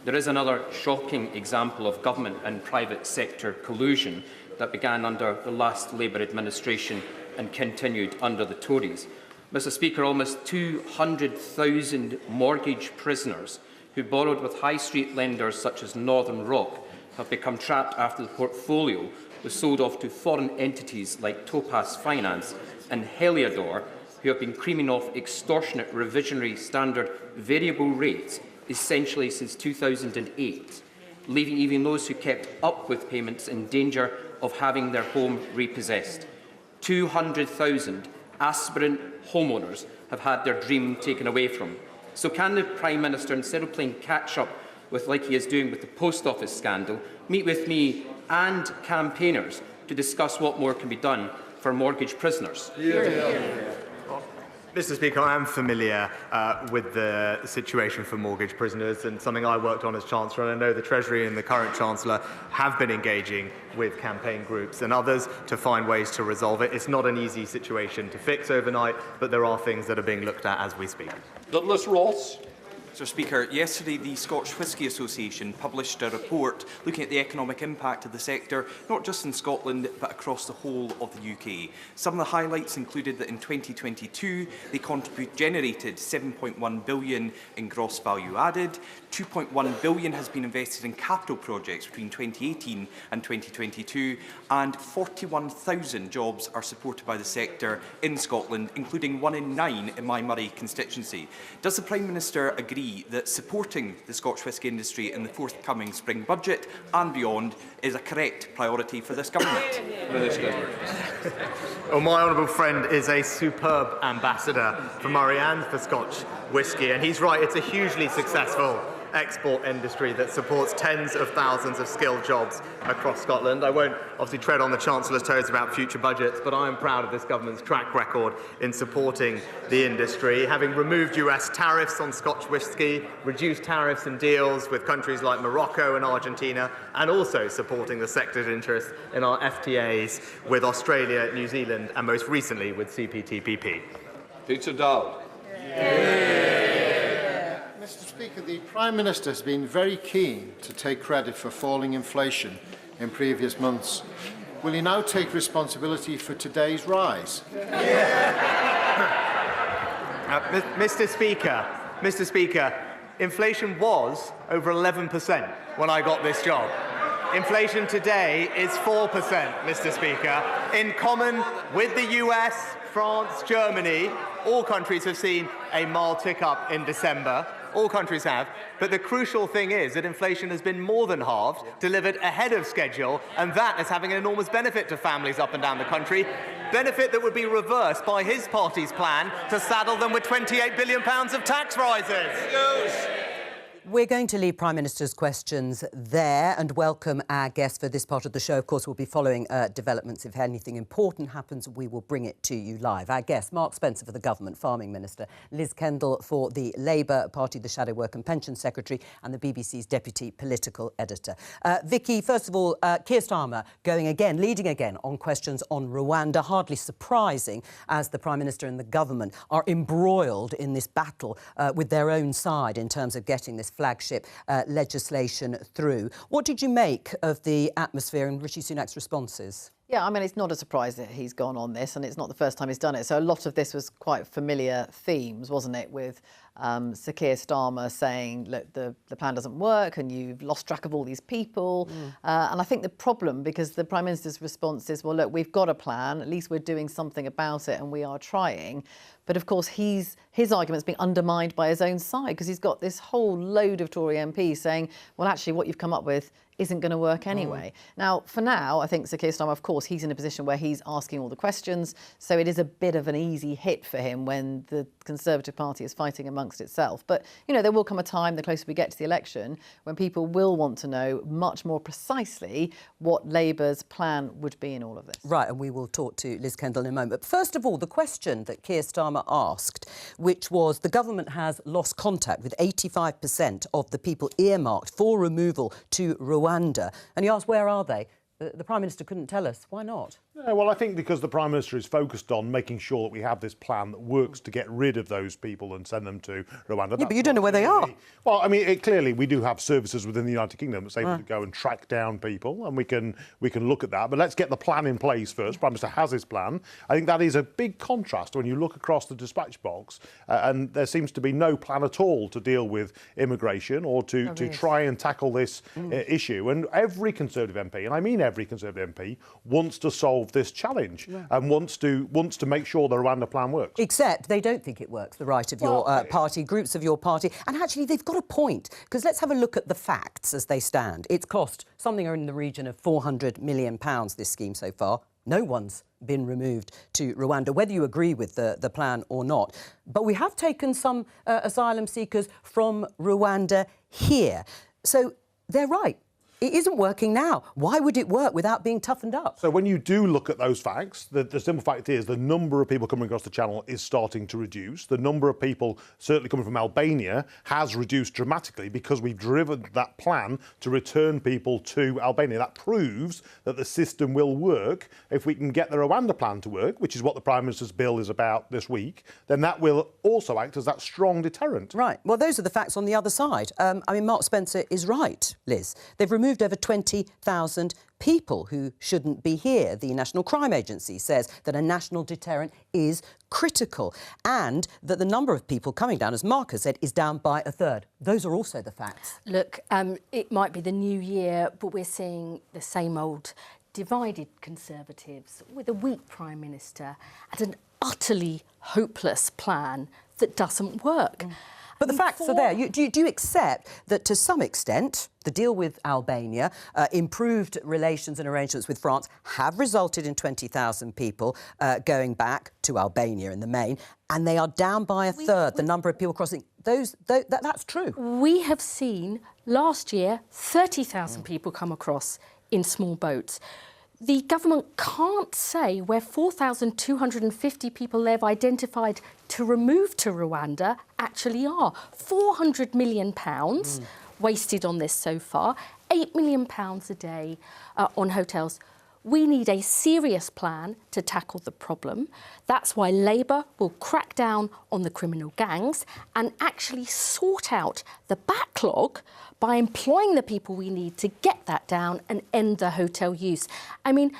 There is another shocking example of government and private sector collusion that began under the last Labour administration and continued under the Tories. Mr. Speaker, almost 200,000 mortgage prisoners who borrowed with high street lenders such as Northern Rock have become trapped after the portfolio was sold off to foreign entities like Topaz Finance and Heliodor, who have been creaming off extortionate revisionary standard variable rates essentially since 2008, leaving even those who kept up with payments in danger of having their home repossessed. 200,000 aspirant homeowners have had their dream taken away from. So can the Prime Minister, instead of playing catch-up with like he is doing with the Post Office scandal, meet with me and campaigners to discuss what more can be done for mortgage prisoners? Mr. Speaker, I am familiar with the situation for mortgage prisoners and something I worked on as Chancellor, and I know the Treasury and the current Chancellor have been engaging with campaign groups and others to find ways to resolve it. It's not an easy situation to fix overnight, but there are things that are being looked at as we speak. Douglas Ross. Mr. Speaker, yesterday the Scotch Whisky Association published a report looking at the economic impact of the sector, not just in Scotland but across the whole of the UK. Some of the highlights included that in 2022 they generated £7.1 billion in gross value added, £2.1 billion has been invested in capital projects between 2018 and 2022, and 41,000 jobs are supported by the sector in Scotland, including 1 in 9 in my Murray constituency. Does the Prime Minister agree that supporting the Scotch whisky industry in the forthcoming spring budget and beyond is a correct priority for this government? Well, my honourable friend is a superb ambassador for Murray and for Scotch whisky, and he's right, it's a hugely successful export industry that supports tens of thousands of skilled jobs across Scotland. I won't obviously tread on the Chancellor's toes about future budgets, but I am proud of this government's track record in supporting the industry, having removed US tariffs on Scotch whisky, reduced tariffs and deals with countries like Morocco and Argentina, and also supporting the sector's interest in our FTAs with Australia, New Zealand, and most recently with CPTPP. Peter Dowd. Mr. Speaker, the Prime Minister has been very keen to take credit for falling inflation in previous months. Will he now take responsibility for today's rise? Mr. Speaker, inflation was over 11% when I got this job. Inflation today is 4%, Mr. Speaker. In common with the US, France, Germany, all countries have seen a mild tick-up in December. All countries have. But the crucial thing is that inflation has been more than halved, delivered ahead of schedule, and that is having an enormous benefit to families up and down the country. Benefit that would be reversed by his party's plan to saddle them with £28 billion of tax rises. We're going to leave Prime Minister's questions there and welcome our guests for this part of the show. Of course, we'll be following developments. If anything important happens, we will bring it to you live. Our guests, Mark Spencer for the Government, Farming Minister, Liz Kendall for the Labour Party, the Shadow Work and Pension Secretary, and the BBC's Deputy Political Editor. Vicki, first of all, Keir Starmer leading again on questions on Rwanda. Hardly surprising, as the Prime Minister and the Government are embroiled in this battle with their own side in terms of getting this flagship legislation through. What did you make of the atmosphere and Rishi Sunak's responses? Yeah, I mean, it's not a surprise that he's gone on this, and it's not the first time he's done it. So a lot of this was quite familiar themes, wasn't it, with Sir Keir Starmer saying, look, the plan doesn't work and you've lost track of all these people. And I think the problem, because the Prime Minister's response is, well, look, we've got a plan, at least we're doing something about it and we are trying. But of course, his argument's being undermined by his own side, because he's got this whole load of Tory MPs saying, well, actually, what you've come up with isn't going to work anyway. Now, for now, I think Sir Keir Starmer, of course, he's in a position where he's asking all the questions, so it is a bit of an easy hit for him when the Conservative Party is fighting amongst itself. But, you know, there will come a time, the closer we get to the election, when people will want to know much more precisely what Labour's plan would be in all of this. Right, and we will talk to Liz Kendall in a moment. But first of all, the question that Keir Starmer asked, which was the government has lost contact with 85% of the people earmarked for removal to Rwanda. And he asked, where are they? The Prime Minister couldn't tell us. Why not? Yeah, well, I think because the Prime Minister is focused on making sure that we have this plan that works to get rid of those people and send them to Rwanda. Yeah, but you don't know where they are. Well, I mean, clearly we do have services within the United Kingdom that's able to go and track down people, and we can look at that. But let's get the plan in place first. Prime Minister has his plan. I think that is a big contrast when you look across the dispatch box, and there seems to be no plan at all to deal with immigration or to try and tackle this issue. And every Conservative MP, and I mean every Conservative MP, wants to solve this challenge and wants to make sure the Rwanda plan works. Except they don't think it works, the right of your party, groups of your party. And actually, they've got a point, because let's have a look at the facts as they stand. It's cost something in the region of £400 million, this scheme so far. No one's been removed to Rwanda, whether you agree with the plan or not. But we have taken some asylum seekers from Rwanda here. So they're right. It isn't working now. Why would it work without being toughened up? So when you do look at those facts, the simple fact is the number of people coming across the channel is starting to reduce. The number of people certainly coming from Albania has reduced dramatically because we've driven that plan to return people to Albania. That proves that the system will work. If we can get the Rwanda plan to work, which is what the Prime Minister's bill is about this week, then that will also act as that strong deterrent. Right. Well, those are the facts on the other side. I mean, Mark Spencer is right, Liz. They've removed over 20,000 people who shouldn't be here. The National Crime Agency says that a national deterrent is critical and that the number of people coming down, as Mark has said, is down by a third. Those are also the facts. Look, it might be the new year, but we're seeing the same old divided Conservatives with a weak Prime Minister and an utterly hopeless plan that doesn't work. But the facts are there. Do you accept that, to some extent, the deal with Albania, improved relations and arrangements with France have resulted in 20,000 people going back to Albania in the main, and they are down by a third, the number of people crossing? That's true. We have seen, last year, 30,000 people come across in small boats. The government can't say where 4,250 people they've identified to remove to Rwanda actually are. £400 million wasted on this so far, £8 million a day on hotels. We need a serious plan to tackle the problem. That's why Labour will crack down on the criminal gangs and actually sort out the backlog by employing the people we need to get that down and end the hotel use. I mean,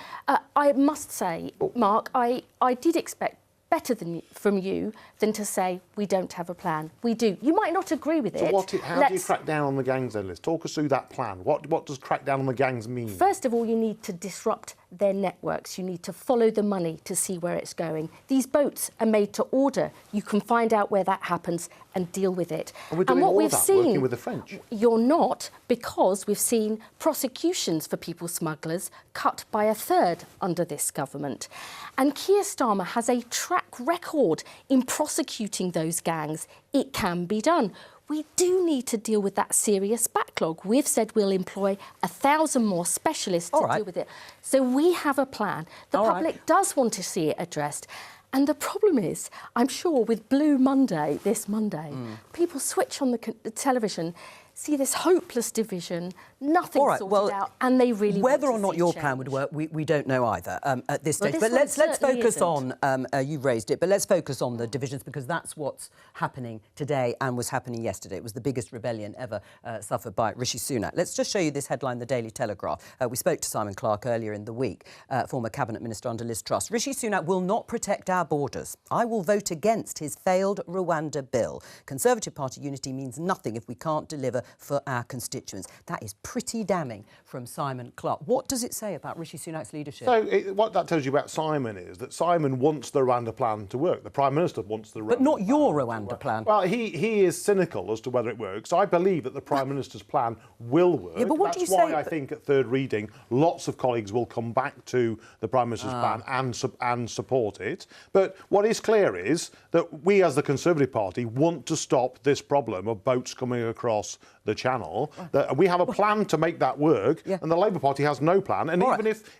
I must say, Mark, I did expect better from you than to say we don't have a plan. We do. You might not agree with it. So how do you crack down on the gangs then, Liz? Talk us through that plan. What does crack down on the gangs mean? First of all, you need to disrupt their networks. You need to follow the money to see where it's going. These boats are made to order. You can find out where that happens and deal with it. And we're doing all of that, working with the French. You're not, because we've seen prosecutions for people smugglers cut by a third under this government. And Keir Starmer has a track record in prosecuting those gangs. It can be done. We do need to deal with that serious backlog. We've said we'll employ 1,000 more specialists to deal with it. So we have a plan. The public does want to see it addressed. And the problem is, I'm sure with Blue Monday, this Monday, people switch on the television, see this hopeless division, nothing sorted out, and they really whether want or to not see your change. plan would work, we don't know either at this stage. Well, but let's focus isn't. on you've raised it, but let's focus on the divisions, because that's what's happening today and was happening yesterday. It was the biggest rebellion ever suffered by Rishi Sunak. Let's just show you this headline, the Daily Telegraph. We spoke to Simon Clarke earlier in the week, former cabinet minister under Liz Truss. Rishi Sunak will not protect our borders. I will vote against his failed Rwanda bill. Conservative Party unity means nothing if we can't deliver for our constituents. That is pretty damning from Simon Clarke. What does it say about Rishi Sunak's leadership? So what that tells you about Simon is that Simon wants the Rwanda plan to work. The Prime Minister wants the Rwanda But not your Rwanda plan. Well, he is cynical as to whether it works. I believe that the Prime Minister's plan will work. Yeah, but what do you say? That's why I think at third reading, lots of colleagues will come back to the Prime Minister's plan and support it. But what is clear is that we as the Conservative Party want to stop this problem of boats coming across the channel. We have a plan to make that work, and the Labour Party has no plan. And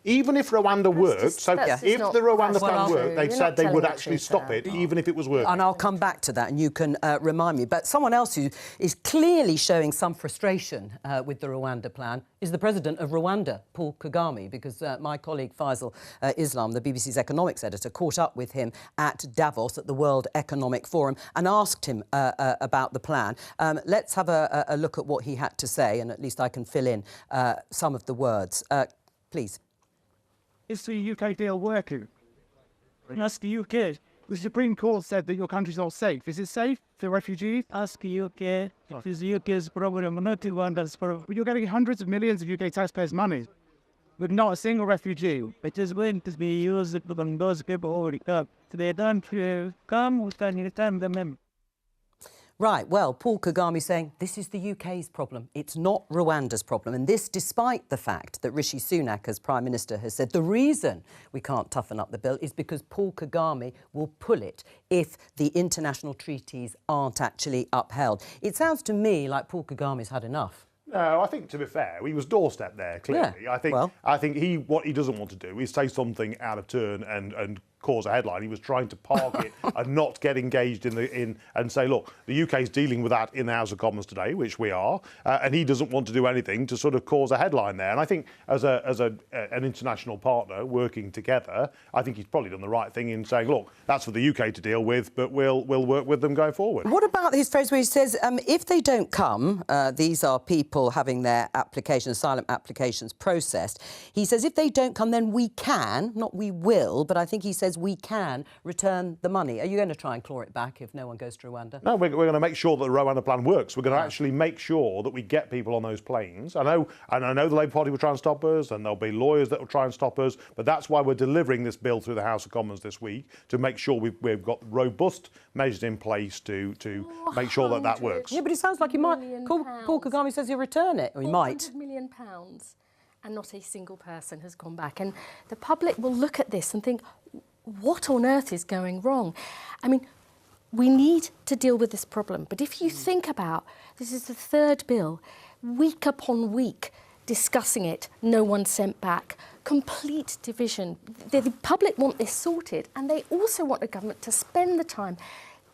even if Rwanda worked, if the Rwanda plan worked, they've said they would actually stop it, even if it was working. And I'll come back to that, and you can remind me. But someone else who is clearly showing some frustration with the Rwanda plan is the president of Rwanda, Paul Kagame, because my colleague Faisal Islam, the BBC's economics editor, caught up with him at Davos at the World Economic Forum and asked him about the plan. Let's have a look at what he had to say, and at least I can fill in some of the words. Please. Is the UK deal working? Ask the UK. The Supreme Court said that your country's not safe. Is it safe for refugees? Ask the UK. It is the UK's problem, not the Rwanda's problem. You're getting hundreds of millions of UK taxpayers' money, but not a single refugee. It is going to be used on those people already come. So they don't come, we can return them in. Right, well, Paul Kagame saying this is the UK's problem. It's not Rwanda's problem. And this despite the fact that Rishi Sunak, as Prime Minister, has said the reason we can't toughen up the bill is because Paul Kagame will pull it if the international treaties aren't actually upheld. It sounds to me like Paul Kagame's had enough. No, I think, to be fair, he was doorstep there, clearly. Yeah, I think what he doesn't want to do is say something out of turn and cause a headline. He was trying to park it and not get engaged in and say, look, the UK is dealing with that in the House of Commons today, which we are, and he doesn't want to do anything to sort of cause a headline there. And I think as an international partner working together, I think he's probably done the right thing in saying, look, that's for the UK to deal with, but we'll work with them going forward. What about his phrase where he says, if they don't come, these are people having their asylum applications processed. He says, if they don't come, then we can, not we will, but I think he says we can return the money. Are you going to try and claw it back if no one goes to Rwanda? No, we're going to make sure that the Rwanda plan works. We're going to actually make sure that we get people on those planes. I know the Labour Party will try and stop us, and there'll be lawyers that will try and stop us, but that's why we're delivering this bill through the House of Commons this week, to make sure we've got robust measures in place to make sure that works. Yeah, but it sounds like he might. Paul Kagame says he'll return it, or he might. £400 million, and not a single person has gone back. And the public will look at this and think, what on earth is going wrong? I mean, we need to deal with this problem. But if you think about, this is the third bill, week upon week, discussing it, no one sent back, complete division. The public want this sorted, and they also want the government to spend the time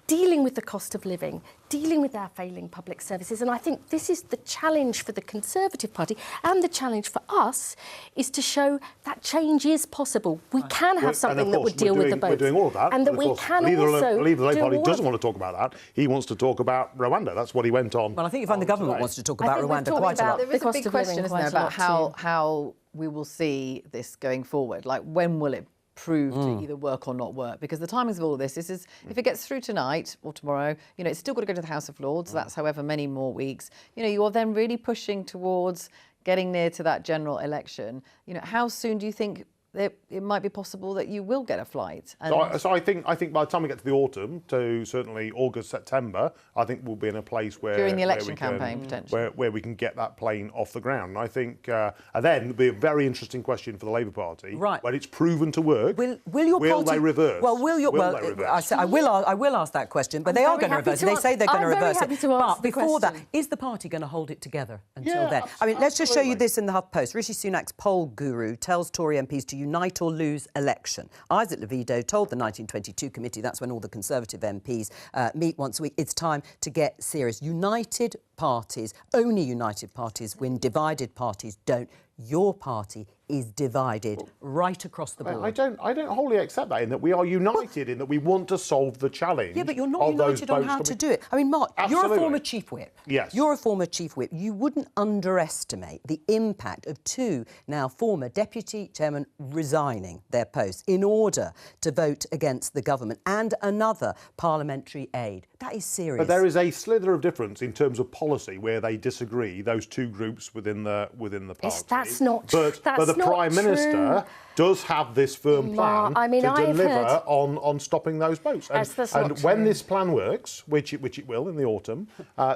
dealing with the cost of living, dealing with our failing public services. And I think this is the challenge for the Conservative Party, and the challenge for us is to show that change is possible. We can have something that would deal with the both. We're doing all of that. And that we can also believe the Labour Party doesn't want to talk about that. He wants to talk about Rwanda. That's what he went on. Well, I think you find the government wants to talk about Rwanda quite a lot. There is a big question, isn't there, about how we will see this going forward. Like, when will it prove to either work or not work? Because the timings of all of this is if it gets through tonight or tomorrow, it's still got to go to the House of Lords. That's however many more weeks. You are then really pushing towards getting near to that general election. How soon do you think it might be possible that you will get a flight? So I think by the time we get to the autumn, to certainly August, September, I think we'll be in a place where during the election campaign, potentially, where we can get that plane off the ground. And I think, and then there'll be a very interesting question for the Labour Party. Right. When it's proven to work, will your party they reverse? Well, will they reverse? I will ask that question, but they are going to reverse it. They say they're going to reverse it. But before that, is the party going to hold it together until then? Absolutely. I mean, let's just show you this in the HuffPost. Rishi Sunak's poll guru tells Tory MPs to unite or lose election. Isaac Levido told the 1922 committee, that's when all the Conservative MPs meet once a week, it's time to get serious. United parties, only united parties win, divided parties don't. Your party is divided right across the board. I don't wholly accept that, in that we are united, in that we want to solve the challenge. Yeah, but you're not united on how to do it. I mean, Mark, Absolutely. You're a former chief whip. Yes. You're a former chief whip. You wouldn't underestimate the impact of two now former deputy chairmen resigning their posts in order to vote against the government, and another parliamentary aide. That is serious. But there is a slither of difference in terms of policy where they disagree, those two groups within the party. That's not true. But the Prime Minister does have this firm plan to deliver on stopping those votes. And when this plan works, which it will in the autumn,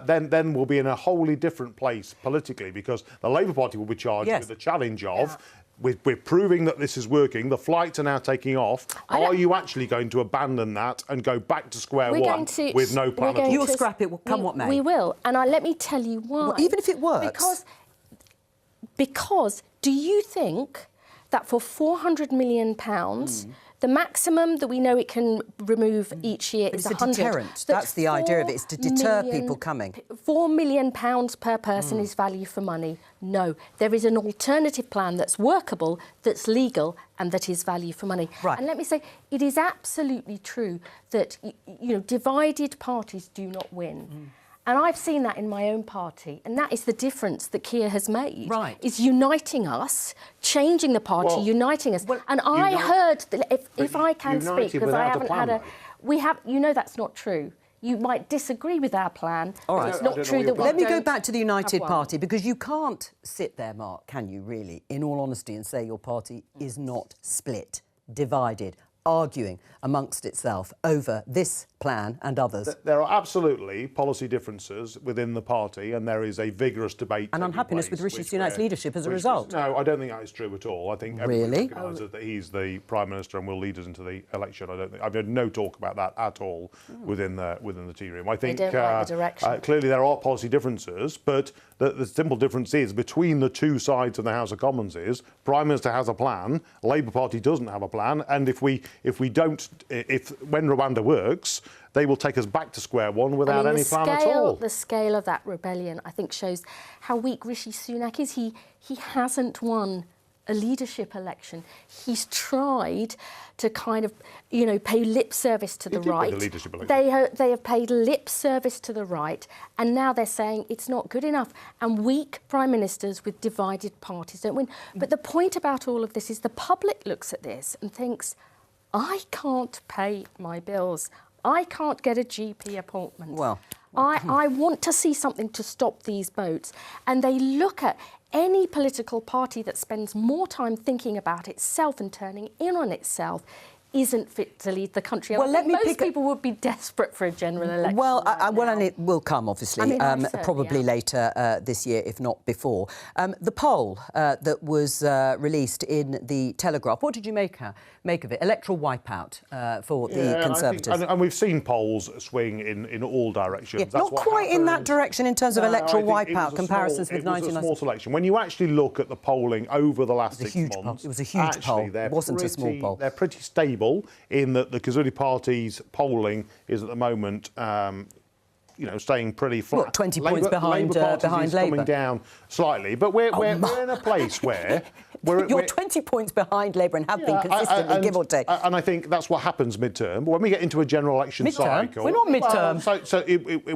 then we'll be in a wholly different place politically, because the Labour Party will be charged with the challenge of we're proving that this is working. The flights are now taking off. Are you actually going to abandon that and go back to square one with no plan at all? You'll scrap it, come what may. We will, and let me tell you why. Well, even if it works. Because do you think that for £400 million, the maximum that we know it can remove each year is 100. It's a deterrent. That's the idea of it, is to deter people coming. £4 million per person is value for money. No, there is an alternative plan that's workable, that's legal, and that is value for money. Right. And let me say, it is absolutely true that divided parties do not win. And I've seen that in my own party, and that is the difference that Keir has made. Right. Is uniting us, changing the party, uniting us. And I heard that if I can speak, because I haven't had a... We have, that's not true. You might disagree with our plan, but it's not true that we Let me go back to the United Party, because you can't sit there, Mark, can you really, in all honesty, and say your party is not split, divided, arguing amongst itself over this plan and others. There are absolutely policy differences within the party, and there is a vigorous debate. And unhappiness with Rishi Sunak's leadership as a result. No, I don't think that is true at all. I think everybody recognises that he's the Prime Minister and will lead us into the election. I've heard no talk about that at all within the tea room. I think they don't like the direction. Clearly there are policy differences, but the simple difference is between the two sides of the House of Commons is Prime Minister has a plan, Labour Party doesn't have a plan, and if when Rwanda works, they will take us back to square one without any plan at all. The scale of that rebellion, I think, shows how weak Rishi Sunak is. He hasn't won a leadership election. He's tried to kind of, pay lip service to the right. Win a leadership election. They have paid lip service to the right, and now they're saying it's not good enough. And weak prime ministers with divided parties don't win. But the point about all of this is the public looks at this and thinks, I can't pay my bills. I can't get a GP appointment. Well, I want to see something to stop these boats. And they look at any political party that spends more time thinking about itself and turning in on itself isn't fit to lead the country. Well, most people would be desperate for a general election. Well, and it will come, obviously, probably later this year, if not before. The poll that was released in the Telegraph, what did you make of it? Electoral wipeout for the Conservatives. And we've seen polls swing in all directions. Yeah, not quite in that direction in terms of electoral wipeout comparisons with 1990. It was a small selection. When you actually look at the polling over the last 6 months... It was a huge poll. It wasn't a small poll. They're pretty stable in that the Conservative Party's polling is at the moment, staying pretty flat. What, 20 points behind Labour? Coming down slightly, but we're in a place where... You're 20 points behind Labour and have been consistently, give or take. And I think that's what happens mid-term. But when we get into a general election cycle... We're not mid-term.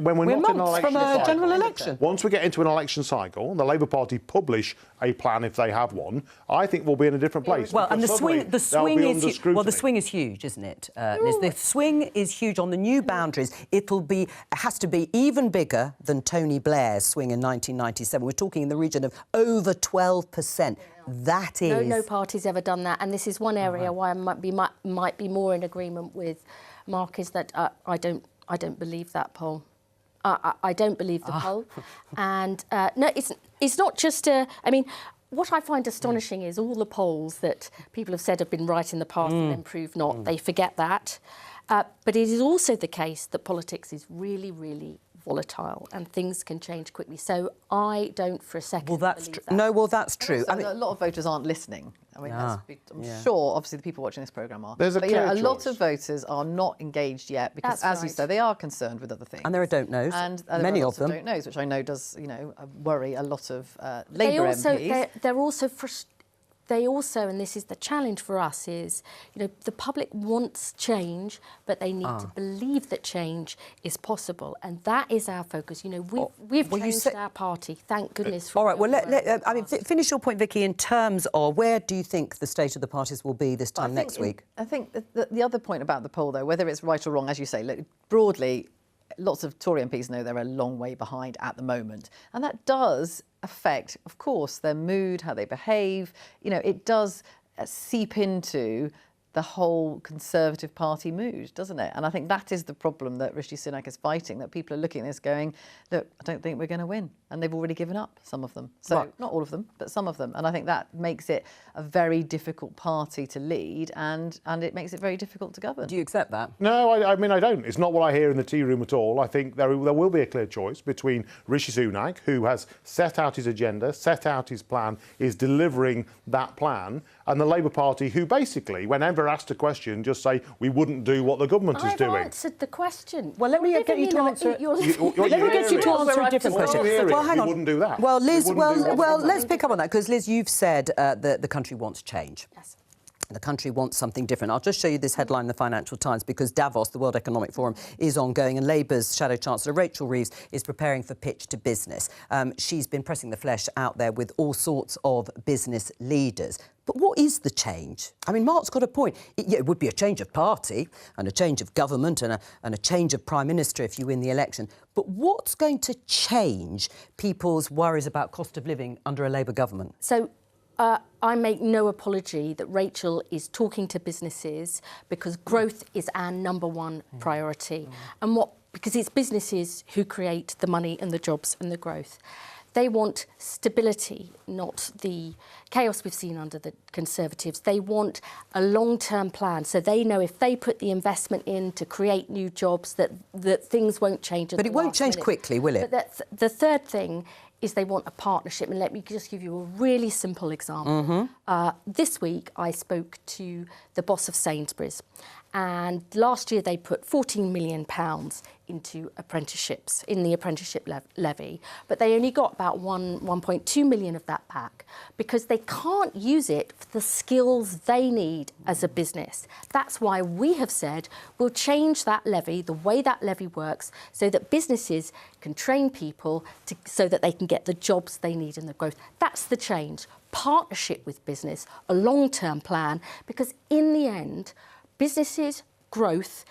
When we're not in an election from a general election. Once we get into an election cycle, the Labour Party publish a plan if they have one, I think we'll be in a different place. Well, and the swing is huge, isn't it? The swing is huge on the new boundaries. It has to be even bigger than Tony Blair's swing in 1997. We're talking in the region of over 12%. That is... No party's ever done that, and this is one area why I might be more in agreement with Mark, is that I don't believe that poll. I don't believe the poll, and no, it's not just a... what I find astonishing is all the polls that people have said have been right in the past and then proved not. They forget that, but it is also the case that politics is really, really volatile and things can change quickly. So I don't for a second believe that. No, well, that's true. A lot of voters aren't listening. I'm sure, obviously, the people watching this programme are. There's a lot of voters are not engaged yet because, as you say, they are concerned with other things. And there are don't knows. And many of them don't knows, which I know does, worry a lot of Labour MPs. They're also They also, and this is the challenge for us, is, the public wants change, but they need to believe that change is possible, and that is our focus. We've changed our party, thank goodness. For all right, well, finish your point, Vicki, in terms of where do you think the state of the parties will be this time next week? I think the other point about the poll, though, whether it's right or wrong, as you say, look, broadly, lots of Tory MPs know they're a long way behind at the moment, and that does affect, of course, their mood, how they behave. It does seep into the whole Conservative Party mood, doesn't it? And I think that is the problem that Rishi Sunak is fighting, that people are looking at this going, look, I don't think we're going to win. And they've already given up, some of them. So not all of them, but some of them. And I think that makes it a very difficult party to lead and it makes it very difficult to govern. Do you accept that? No, I mean, I don't. It's not what I hear in the tea room at all. I think there will be a clear choice between Rishi Sunak, who has set out his agenda, set out his plan, is delivering that plan, and the Labour Party, who basically, whenever asked a question, just say, we wouldn't do what the government is doing. I've answered the question. Well, let me get you to answer. Let me get you to answer a different question. Well, hang on. We wouldn't do that. Well, Liz, let's pick up on that, because Liz, you've said that the country wants change. Yes. The country wants something different. I'll just show you this headline in the Financial Times, because Davos, the World Economic Forum, is ongoing, and Labour's Shadow Chancellor Rachel Reeves is preparing for pitch to business. She's been pressing the flesh out there with all sorts of business leaders. But what is the change? I mean, Mark's got a point. It would be a change of party and a change of government and a change of Prime Minister if you win the election. But what's going to change people's worries about cost of living under a Labour government? So I make no apology that Rachel is talking to businesses, because growth is our number one priority. And because it's businesses who create the money and the jobs and the growth. They want stability, not the chaos we've seen under the Conservatives. They want a long-term plan, so they know if they put the investment in to create new jobs that things won't change. But it won't change quickly, will it? But the third thing is they want a partnership. And let me just give you a really simple example. This week, I spoke to the boss of Sainsbury's. And last year, they put £14 million into apprenticeships, in the apprenticeship levy. But they only got about 1.2 million of that back, because they can't use it for the skills they need as a business. That's why we have said we'll change that levy, the way that levy works, so that businesses can train people so that they can get the jobs they need and the growth. That's the change. Partnership with business, a long-term plan, because in the end, businesses, growth,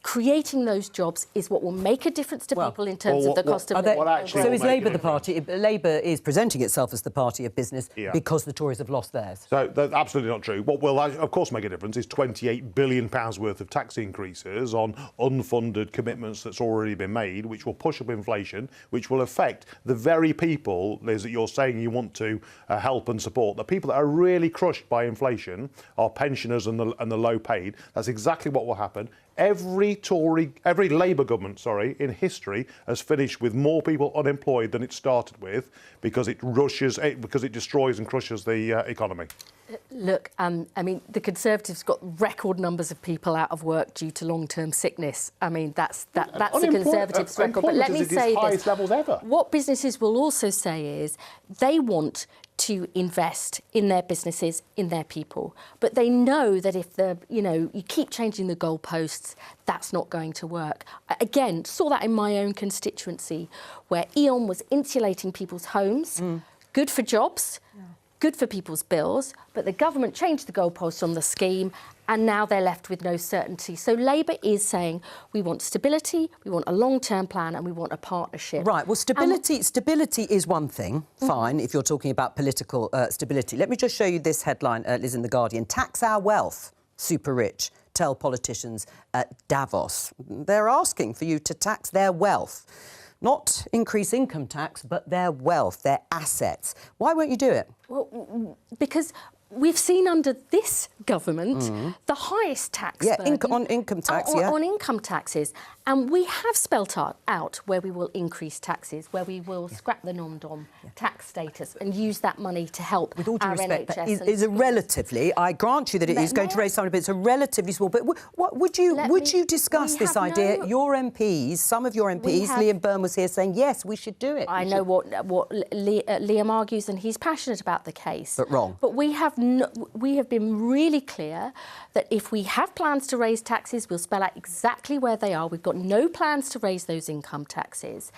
creating those jobs is what will make a difference to people in terms of the cost of living. So is Labour the party? Labour is presenting itself as the party of business because the Tories have lost theirs. So that's absolutely not true. What will, of course, make a difference is £28 billion worth of tax increases on unfunded commitments that's already been made, which will push up inflation, which will affect the very people, Liz, that you're saying you want to help and support. The people that are really crushed by inflation are pensioners and the low paid. That's exactly what will happen. Every Labour government, in history has finished with more people unemployed than it started with, because it destroys and crushes the economy. Look, I mean, the Conservatives got record numbers of people out of work due to long-term sickness. I mean, that's the Conservatives' record. But let me say this: levels ever. What businesses will also say is they want to invest in their businesses, in their people. But they know that if you keep changing the goalposts, that's not going to work. Again, saw that in my own constituency, where E.ON was insulating people's homes, good for jobs, good for people's bills, but the government changed the goalposts on the scheme, and now they're left with no certainty. So Labour is saying we want stability, we want a long-term plan, and we want a partnership. Right, well, stability is one thing, fine, if you're talking about political stability. Let me just show you this headline, Liz, in The Guardian. Tax our wealth, super rich, tell politicians at Davos. They're asking for you to tax their wealth. Not increase income tax, but their wealth, their assets. Why won't you do it? Well, because we've seen under this government the highest tax burden on income tax, on income taxes. And we have spelt out where we will increase taxes, where we will scrap the non-dom tax status and use that money to help with all due our respect, NHS. That is a relatively, I grant you that it is going to raise something, but it's a relatively small. But would you discuss this idea? Your MPs, some of your MPs, Liam Byrne was here saying, yes, we should do it. I know what Liam argues, and he's passionate about the case. But wrong. But we have been really clear that if we have plans to raise taxes, we'll spell out exactly where they are. We've got no plans to raise those income taxes,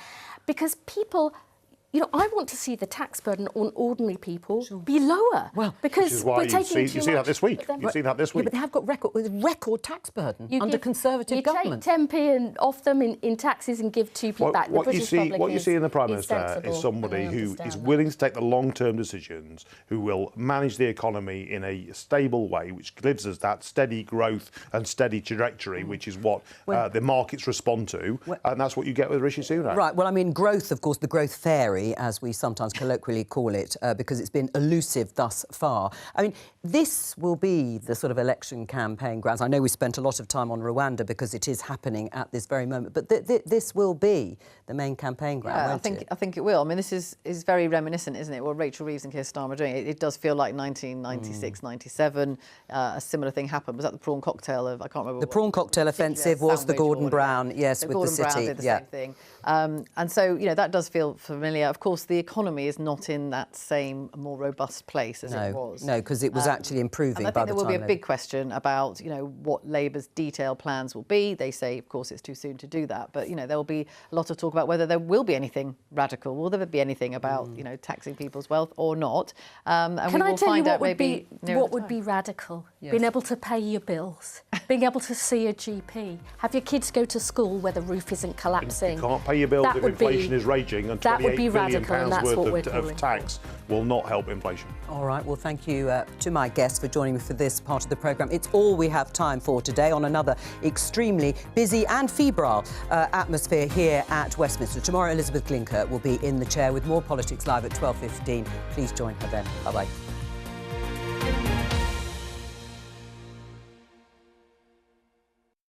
because people, you know, I want to see the tax burden on ordinary people be lower. Well, because Which is why we're you've taking seen that this week. You've seen that this Yeah, week. but they have got record tax burden under Conservative government. You take 10p off them in taxes and give 2p back. What you see in the Prime Minister is somebody who is willing to take the long-term decisions, who will manage the economy in a stable way, which gives us that steady growth and steady trajectory, which is what the markets respond to, and that's what you get with Rishi Sunak. Right, well, I mean, growth, of course, the growth fairy, as we sometimes colloquially call it, because it's been elusive thus far. I mean, this will be the sort of election campaign grounds. I know we spent a lot of time on Rwanda because it is happening at this very moment, but this will be the main campaign ground, won't it? I think it will. I mean, this is very reminiscent, isn't it? What Rachel Reeves and Keir Starmer are doing. It does feel like 1996, 97. A similar thing happened. Was that the prawn cocktail of, I can't remember. The prawn cocktail offensive was the Gordon Brown, yes, with Gordon the city. Brown did the same thing. And so, you know, that does feel familiar. Of course, the economy is not in that same more robust place as it was. No, because it was actually improving and I by think the there will time be a big question about, you know, what Labour's detailed plans will be. They say, of course, it's too soon to do that. But, you know, there will be a lot of talk about whether there will be anything radical. Will there be anything about, you know, taxing people's wealth or not? And Can we I will tell you find what out would maybe be what would be radical? Yes. Being able to pay your bills, being able to see a GP, have your kids go to school where the roof isn't collapsing. You can't pay your bills That if would inflation be- is raging, and that would £28 be billion radical, and that's what we're worth calling. of tax will not help inflation. All right, well, thank you to my guests for joining me for this part of the programme. It's all we have time for today on another extremely busy and febrile atmosphere here at Westminster. Tomorrow, Elizabeth Glinker will be in the chair with more Politics Live at 12:15. Please join her then. Bye-bye.